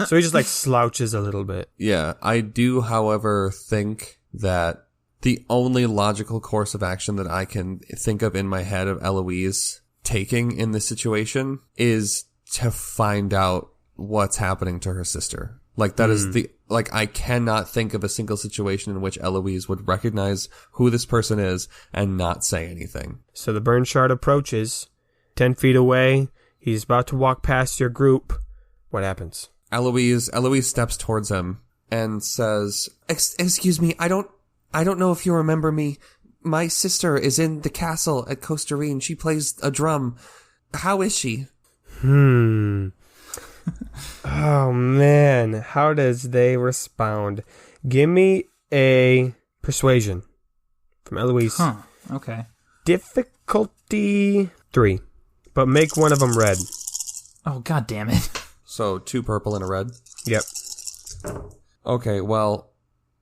So he just slouches a little bit. Yeah, I do, however, think that the only logical course of action that I can think of in my head of Eloise taking in this situation is to find out what's happening to her sister. That is I cannot think of a single situation in which Eloise would recognize who this person is and not say anything. So the burn shard approaches 10 feet away. He's about to walk past your group. What happens? Eloise steps towards him and says, "Excuse me, I don't know if you remember me. My sister is in the castle at Costerine. She plays a drum. How is she?" Oh, man. How does they respond? Give me a persuasion from Eloise. Huh. Okay. Difficulty 3. But make one of them red. Oh, god damn it. So 2 purple and a red. Yep. Okay, well,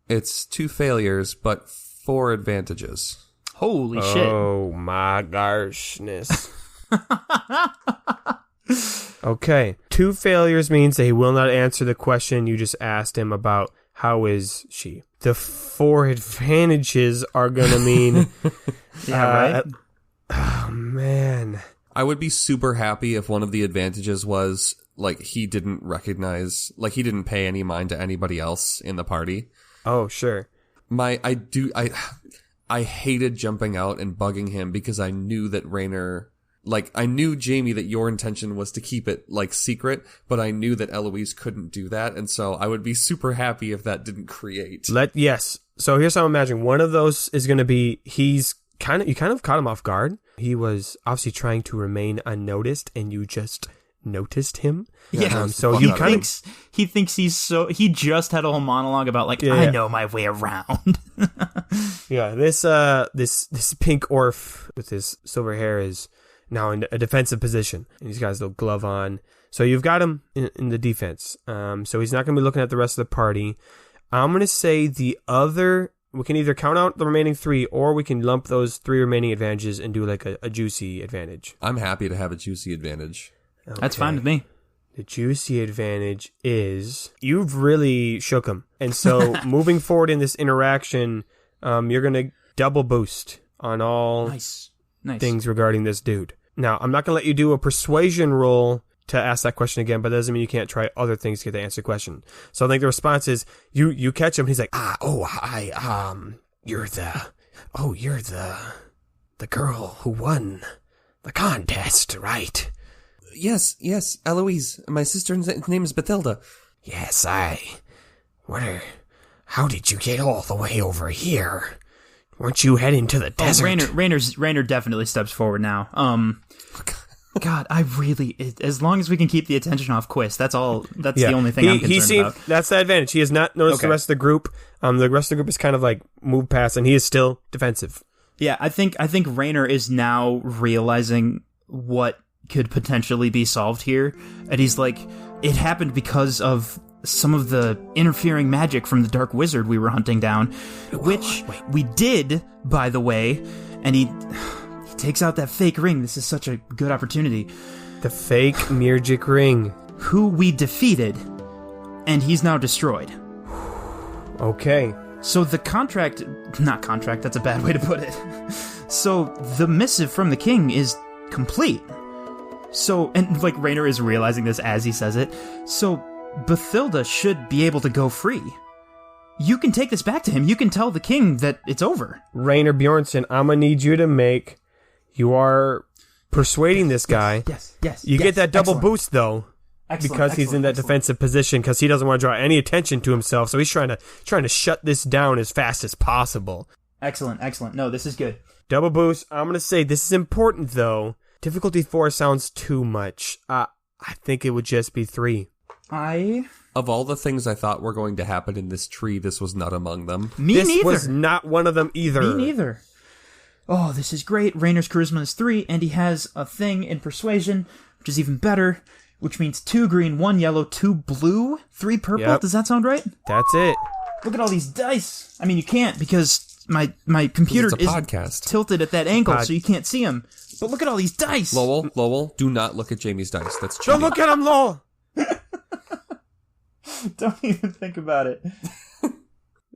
it's 2 failures, but 4 advantages. Holy shit. Oh, my goshness. Okay. 2 failures means that he will not answer the question you just asked him about how is she. The 4 advantages are going to mean... Yeah, right? Oh, man. I would be super happy if one of the advantages was, like, he didn't recognize, like, he didn't pay any mind to anybody else in the party. Oh, sure. I hated jumping out and bugging him because I knew that Rhaenyra, like, I knew, Jamie, that your intention was to keep it, like, secret, but I knew that Eloise couldn't do that, and so I would be super happy if that didn't create. Yes. So here's how I'm imagining. One of those is going to be, you kind of caught him off guard. He was obviously trying to remain unnoticed, and you just noticed him. Yeah. So he thinks he just had a whole monologue about, like, I know my way around. Yeah, this pink orf with his silver hair is now in a defensive position, and he's got his little glove on. So you've got him in the defense. So he's not going to be looking at the rest of the party. I'm going to say we can either count out the remaining 3, or we can lump those 3 remaining advantages and do like a juicy advantage. I'm happy to have a juicy advantage. Okay. That's fine with me. The juicy advantage is you've really shook him. And so moving forward in this interaction, you're going to double boost on all Nice. things regarding this dude. Now, I'm not going to let you do a persuasion roll to ask that question again, but that doesn't mean you can't try other things to get the answer to the question. So I think the response is you catch him, and he's like, you're the girl who won the contest, right? Yes, Eloise. My sister's name is Bathilda. Yes, how did you get all the way over here? Weren't you heading to the desert? Rhaenyra definitely steps forward now. God, as long as we can keep the attention off Quist, that's the only thing I'm concerned about. That's the advantage. He has not noticed the rest of the group. The rest of the group is kind of like moved past, and he is still defensive. Yeah, I think Rhaenyra is now realizing what could potentially be solved here, and he's like, it happened because of some of the interfering magic from the Dark Wizard we were hunting down, which we did, by the way, and he takes out that fake ring. This is such a good opportunity. The fake Mirjik ring. Who we defeated, and he's now destroyed. Okay. So the not contract, that's a bad way to put it. So the missive from the king is complete. So, and like Rhaenyra is realizing this as he says it. So Bathilda should be able to go free. You can take this back to him. You can tell the king that it's over. Rhaenyra Bjornsson, I'm going to need you to you are persuading this guy. Yes. You get that double boost, though. Excellent, because he's in that defensive position, because he doesn't want to draw any attention to himself, so he's trying to shut this down as fast as possible. Excellent. No, this is good. Double boost. I'm going to say this is important, though. Difficulty 4 sounds too much. I think it would just be 3. Of all the things I thought were going to happen in this tree, this was not among them. This was not one of them either. Me neither. Oh, this is great. Rhaenyra's charisma is 3, and he has a thing in persuasion, which is even better, which means 2 green, 1 yellow, 2 blue, 3 purple. Yep. Does that sound right? That's it. Look at all these dice. I mean, you can't because my computer is tilted at that angle, so you can't see them. But look at all these dice. Lowell, do not look at Jamie's dice. That's cheating. Don't look at him, Lowell. Don't even think about it.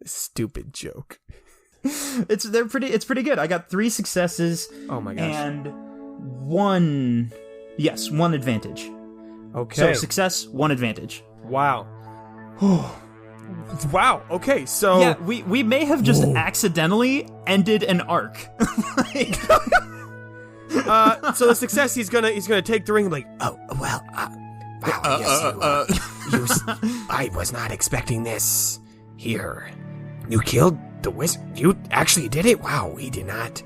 Stupid joke. It's pretty good. I got 3 successes. Oh my gosh. And 1 advantage. Okay. So success, 1 advantage. Wow. Wow. Okay. So yeah, we may have just accidentally ended an arc. So the success, he's gonna take the ring and be like, I was not expecting this. Here, you killed the wizard. You actually did it. Wow, we did not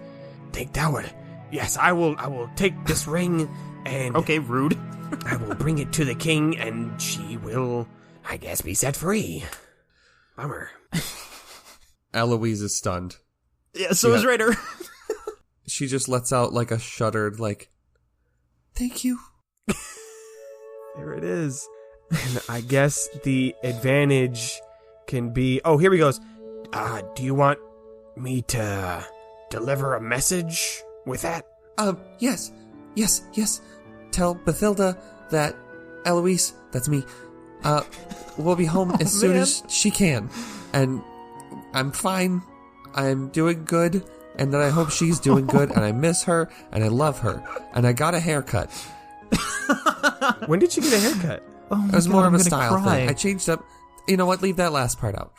think that would. Yes, I will take this ring and okay, rude. I will bring it to the king, and she will, I guess, be set free. Bummer. Eloise is stunned. Yeah, so is Raider. She just lets out like a shuddered, like, thank you. There it is. And I guess the advantage can be... Oh, here he goes. Do you want me to deliver a message with that? Yes. Tell Bathilda that Eloise, that's me, will be home as soon as she can. And I'm fine. I'm doing good. And that I hope she's doing good. And I miss her. And I love her. And I got a haircut. When did you get a haircut? Oh, It was more of a style cry. thing. I changed up. You know what? Leave that last part out.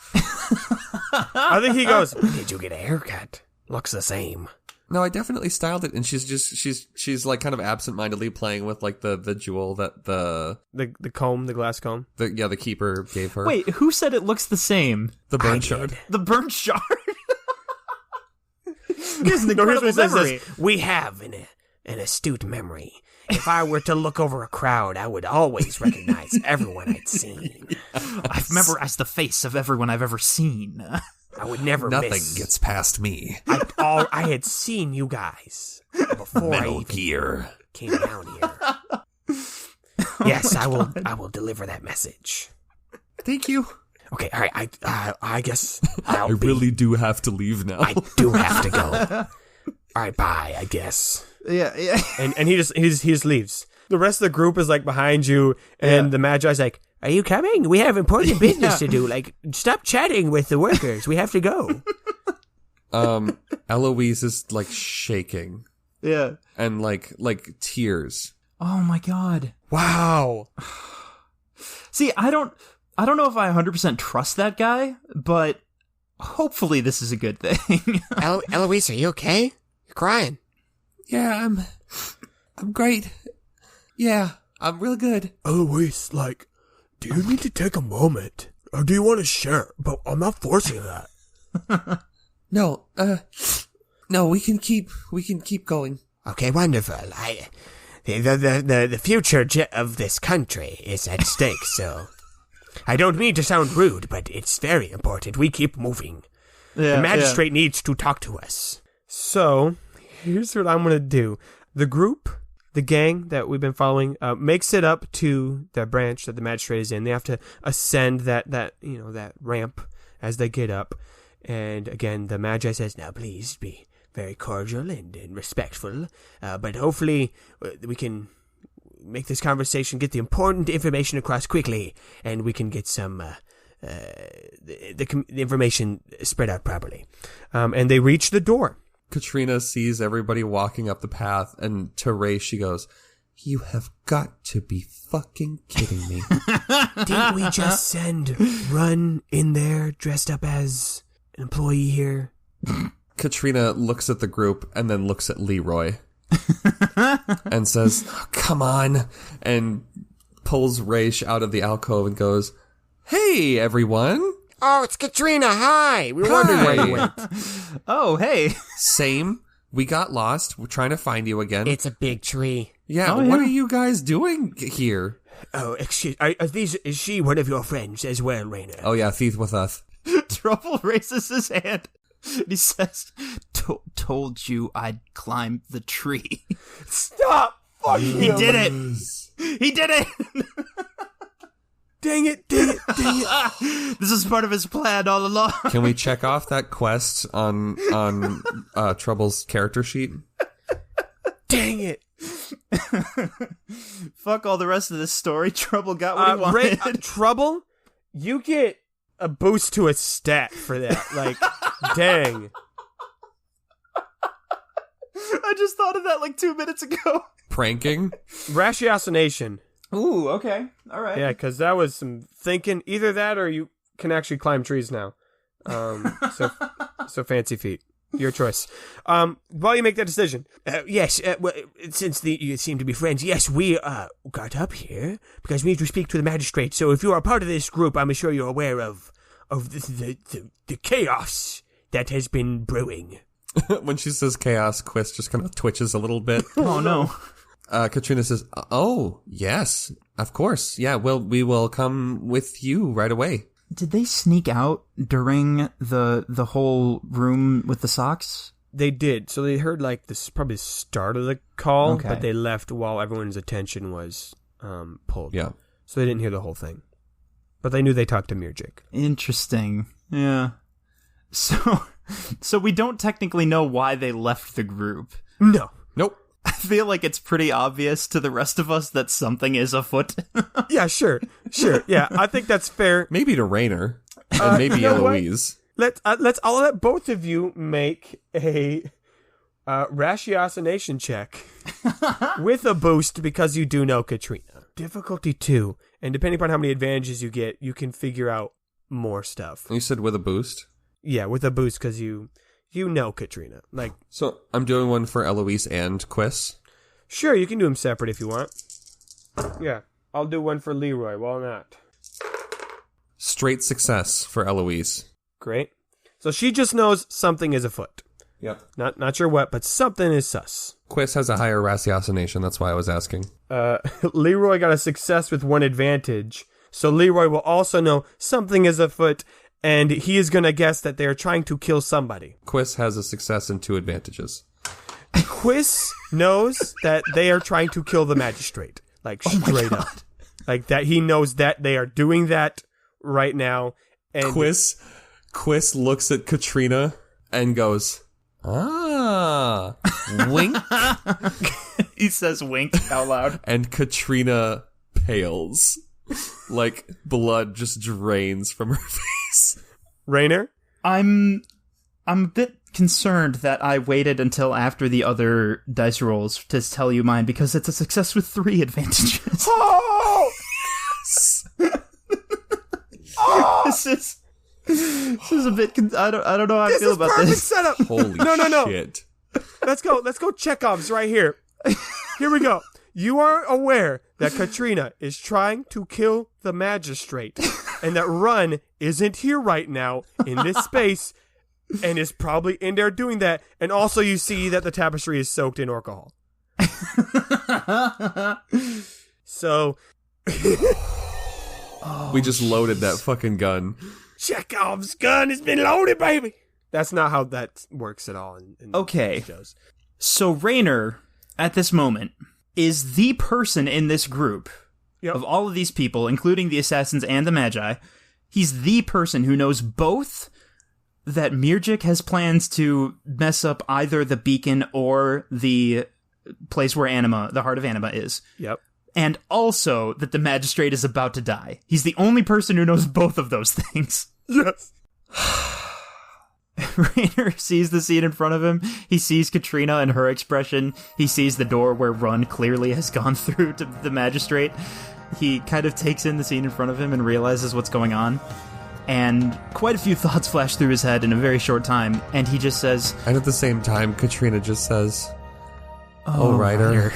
I think he goes, Did you get a haircut? Looks the same. No, I definitely styled it, and she's like kind of absentmindedly playing with like the jewel that the glass comb. the keeper gave her. Wait, who said it looks the same? The burn shard. The burnt shard. This is an No, here's incredible what it says. memory. We have an astute memory. If I were to look over a crowd, I would always recognize everyone I'd seen. I've memorized the face of everyone I've ever seen. I would never Nothing miss. gets past me. I had seen you guys before I Metal even Gear. came down here. Yes, I will deliver that message. Thank you. Okay, all right. I guess I really do have to leave now. I do have to go. All right, bye. I guess. Yeah. And he just leaves. The rest of the group is like behind you, and the Magi's like, Are you coming? We have important business to do. Like, stop chatting with the workers. We have to go. Eloise is like shaking Yeah. and like tears. Oh my god. wow. See, I don't know if I 100% trust that guy, but hopefully this is a good thing. Eloise, are you okay? You're crying. Yeah, I'm great. Yeah, I'm real good. Eloise, like, do you need to take a moment? Or do you want to share? But I'm not forcing that. No, we can keep going. Okay, wonderful. The future of this country is at stake, so I don't mean to sound rude, but it's very important. We keep moving. The magistrate needs to talk to us. So, here's what I'm going to do. The group, the gang that we've been following, makes it up to the branch that the magistrate is in. They have to ascend that ramp as they get up. And again, the Magi says, now please be very cordial and respectful. But hopefully we can make this conversation, get the important information across quickly, and we can get some the information spread out properly. And they reach the door. Katrina sees everybody walking up the path, and to Rhaesh she goes, "You have got to be fucking kidding me." Didn't we just send Runn in there dressed up as an employee here? Katrina looks at the group and then looks at Leroy and says, "Oh, come on," and pulls Rhaesh out of the alcove and goes, "Hey, everyone." Oh, it's Katrina. Hi. We were wondering where you went. Oh, hey. Same. We got lost. We're trying to find you again. It's a big tree. Yeah, Oh, what yeah. are you guys doing here? Oh, excuse. Is she one of your friends as well, Raina? Oh yeah, thief with us. Trouble raises his hand. And he says, told you I'd climb the tree. Stop! Fuck He you! did it. He did it. Dang it! This is part of his plan all along. Can we check off that quest on Trouble's character sheet? Dang it! Fuck all the rest of this story. Trouble got what he wanted. Trouble, you get a boost to a stat for that. Like, dang. I just thought of that like 2 minutes ago. Pranking? Ratiocination. Ooh, okay. All right. Yeah, because that was some thinking. Either that or you can actually climb trees now. So fancy feet. Your choice. While you make that decision. Yes, well, since you seem to be friends, yes, we got up here because we need to speak to the magistrate. So if you are part of this group, I'm sure you're aware of the chaos that has been brewing. When she says chaos, Quist just kind of twitches a little bit. Oh, no. Katrina says, "Oh, yes, of course. Yeah, we will come with you right away." Did they sneak out during the whole room with the socks? They did. So they heard like this probably the start of the call, Okay. but they left while everyone's attention was pulled. Yeah. So they didn't hear the whole thing. But they knew they talked to Mirjik. Interesting. Yeah. So we don't technically know why they left the group. No. Nope. I feel like it's pretty obvious to the rest of us that something is afoot. Yeah, sure. Yeah, I think that's fair. Maybe to Rainer and maybe you know what? Eloise. I'll let both of you make a ratiocination check with a boost because you do know Katrina. Difficulty 2, and depending upon how many advantages you get, you can figure out more stuff. You said with a boost? Yeah, with a boost because you know Katrina. Like, So I'm doing one for Eloise and Quiz. sure, you can do them separate if you want. Yeah, I'll do one for Leroy. Why not? Straight success for Eloise. Great. So she just knows something is afoot. Yep. Not sure what, but something is sus. Quiz has a higher ratiocination, that's why I was asking. Leroy got a success with 1 advantage. So Leroy will also know something is afoot, and he is going to guess that they are trying to kill somebody. Quiz has a success and 2 advantages. Quiz knows that they are trying to kill the magistrate. Like, straight up. Like, that he knows that they are doing that right now. And Quiz looks at Katrina and goes, ah, wink. He says wink out loud. And Katrina pales. Like blood just drains from her face. Rainer? I'm a bit concerned that I waited until after the other dice rolls to tell you mine because it's a success with 3 advantages. Oh! This is a bit. I don't know how I feel about perfect this. setup. Holy No. shit. Let's go Chekhov's right here. Here we go. You are aware that Katrina is trying to kill the magistrate and that Runn isn't here right now in this space and is probably in there doing that. And also you see that the tapestry is soaked in alcohol. So We just loaded that fucking gun. Chekhov's gun has been loaded, baby. That's not how that works at all in Okay. shows. So Rainer, at this moment, is the person in this group of all of these people, including the assassins and the Magi. He's the person who knows both that Mirjik has plans to mess up either the beacon or the place where Anima, the heart of Anima, is. Yep. And also that the magistrate is about to die. He's the only person who knows both of those things. Yes. Rainer sees the scene in front of him. He sees Katrina and her expression. He sees the door where Runn clearly has gone through to the magistrate. He kind of takes in the scene in front of him and realizes what's going on. And quite a few thoughts flash through his head in a very short time. And he just says... And at the same time, Katrina just says, "Oh, Ryder."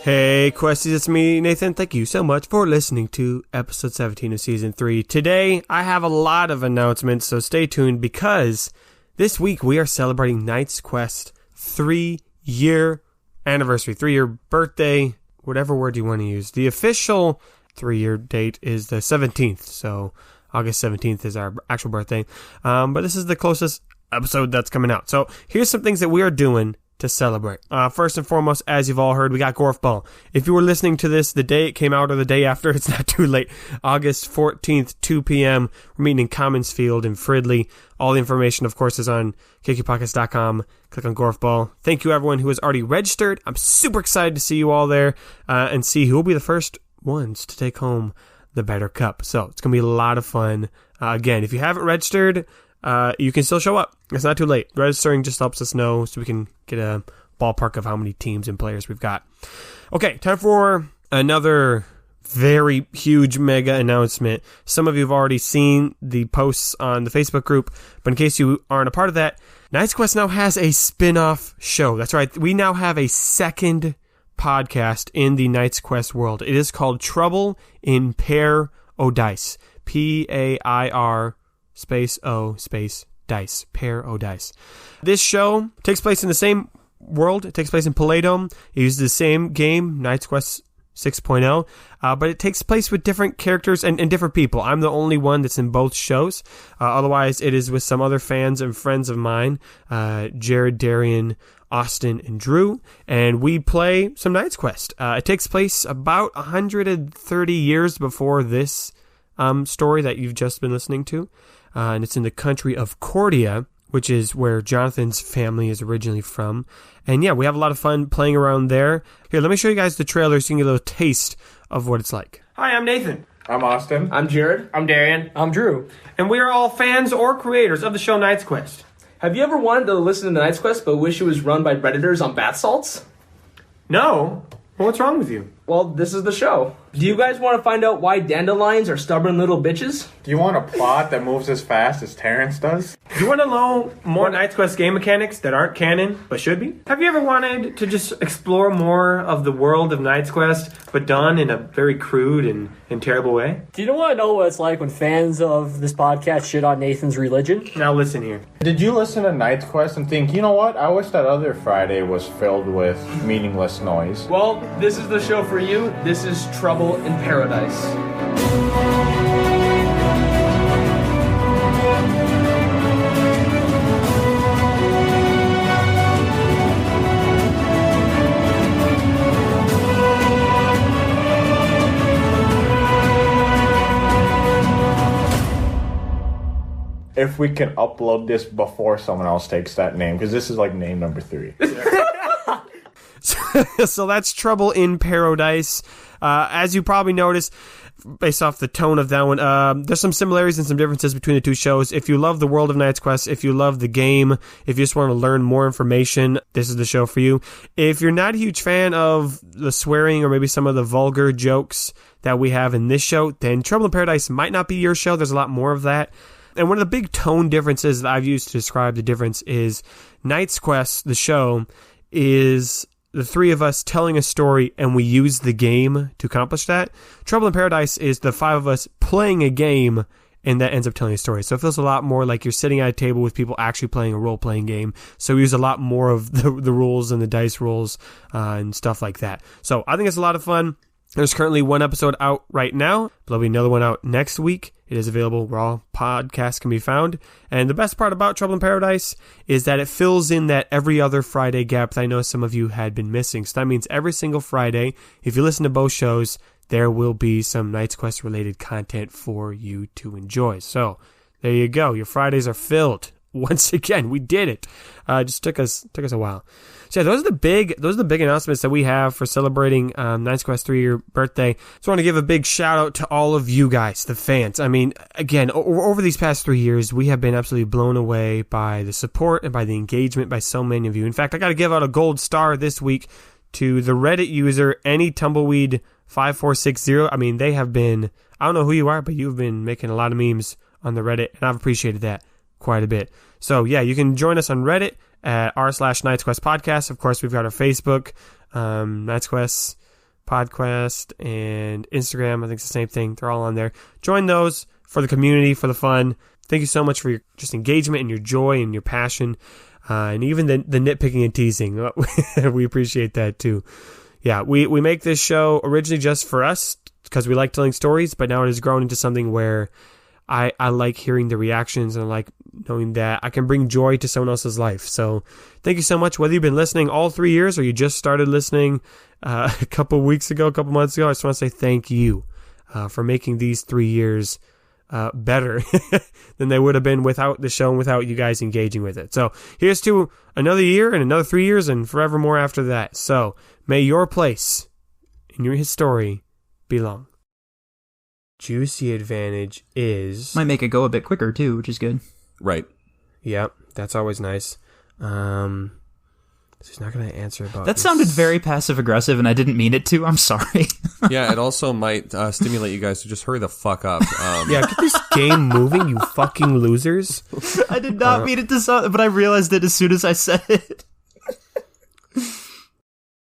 Hey, Questies, it's me, Nathan. Thank you so much for listening to episode 17 of season 3. Today, I have a lot of announcements, so stay tuned because this week we are celebrating Knight's Quest 3-year anniversary, 3-year birthday, whatever word you want to use. The official 3-year date is the 17th, so August 17th is our actual birthday. But this is the closest episode that's coming out. So here's some things that we are doing to celebrate. First and foremost, as you've all heard, we got Gorf Ball. If you were listening to this the day it came out or the day after, it's not too late. August 14th, 2 p.m. We're meeting in Commons Field in Fridley. All the information, of course, is on KQPodcast.com. Click on Gorf Ball. Thank you, everyone who has already registered. I'm super excited to see you all there and see who will be the first ones to take home the Better Cup. So it's going to be a lot of fun. Again, if you haven't registered, you can still show up. It's not too late. Registering just helps us know so we can get a ballpark of how many teams and players we've got. Okay, time for another very huge mega announcement. Some of you have already seen the posts on the Facebook group, but in case you aren't a part of that, Knight's Quest now has a spin-off show. That's right. We now have a second podcast in the Knights Quest world. It is called Trouble in Pair-O-Dice. Pair space O space dice. Pair-O-Dice. This show takes place in the same world. It takes place in Paladome. It uses the same game, Knights Quest 6.0, but it takes place with different characters and different people. I'm the only one that's in both shows. Otherwise, it is with some other fans and friends of mine, Jared, Darian, Austin, and Drew, and we play some Knights Quest. It takes place about 130 years before this story that you've just been listening to, and it's in the country of Cordia, which is where Jonathan's family is originally from. And yeah, we have a lot of fun playing around there. Here, let me show you guys the trailer so you can get a little taste of what it's like. Hi, I'm Nathan. I'm Austin. I'm Jared. I'm Darian. I'm Drew. And we are all fans or creators of the show Knights Quest. Have you ever wanted to listen to Knights Quest but wish it was run by Redditors on bath salts? No. Well, what's wrong with you? Well, this is the show. Do you guys want to find out why dandelions are stubborn little bitches? Do you want a plot that moves as fast as Terrence does? Do you want to know more Knights Quest game mechanics that aren't canon but should be? Have you ever wanted to just explore more of the world of Knights Quest but done in a very crude and terrible way? Do you want to know what it's like when fans of this podcast shit on Nathan's religion? Now listen here. Did you listen to Knights Quest and think, you know what? I wish that other Friday was filled with meaningless noise. Well, this is the show for you. This is Trouble in Paradise. If we can upload this before someone else takes that name, because this is like name number 3. So that's Trouble in Paradise. As you probably noticed, based off the tone of that one, there's some similarities and some differences between the two shows. If you love the world of Knights Quest, if you love the game, if you just want to learn more information, this is the show for you. If you're not a huge fan of the swearing or maybe some of the vulgar jokes that we have in this show, then Trouble in Paradise might not be your show. There's a lot more of that. And one of the big tone differences that I've used to describe the difference is Knights Quest, the show, is the three of us telling a story and we use the game to accomplish that. Trouble in Paradise is the 5 of us playing a game and that ends up telling a story. So it feels a lot more like you're sitting at a table with people actually playing a role-playing game. So we use a lot more of the rules and the dice rolls and stuff like that. So I think it's a lot of fun. There's currently one episode out right now. There'll be another one out next week. It is available where all podcasts can be found. And the best part about Trouble in Paradise is that it fills in that every other Friday gap that I know some of you had been missing. So that means every single Friday, if you listen to both shows, there will be some Knights Quest related content for you to enjoy. So there you go. Your Fridays are filled. Once again, we did it. Just took us a while. So yeah, those are the big announcements that we have for celebrating Knights Quest 3-year birthday. Just want to give a big shout out to all of you guys, the fans. I mean, again, over these past 3 years, we have been absolutely blown away by the support and by the engagement by so many of you. In fact, I got to give out a gold star this week to the Reddit user AnyTumbleweed5460. I mean, they have been, I don't know who you are, but you've been making a lot of memes on the Reddit, and I've appreciated that quite a bit. So yeah, you can join us on Reddit at r/Knights Quest Podcast. Of course, we've got our Facebook, Knights Quest Podcast, and Instagram. I think it's the same thing. They're all on there. Join those for the community, for the fun. Thank you so much for your just engagement and your joy and your passion, and even the nitpicking and teasing. We appreciate that too. Yeah, we make this show originally just for us because we like telling stories, but now it has grown into something where I like hearing the reactions and I like knowing that I can bring joy to someone else's life. So thank you so much. Whether you've been listening all 3 years or you just started listening a couple months ago, I just want to say thank you for making these 3 years better than they would have been without the show and without you guys engaging with it. So here's to another year and another 3 years and forevermore after that. So may your place in your story be long. Juicy advantage is... Might make it go a bit quicker, too, which is good. Right. Yep, that's always nice. So he's not going to answer about That sounded very passive-aggressive, and I didn't mean it to. I'm sorry. Yeah, it also might stimulate you guys to just hurry the fuck up. Yeah, get this game moving, you fucking losers. I did not mean it to sound... But I realized it as soon as I said it.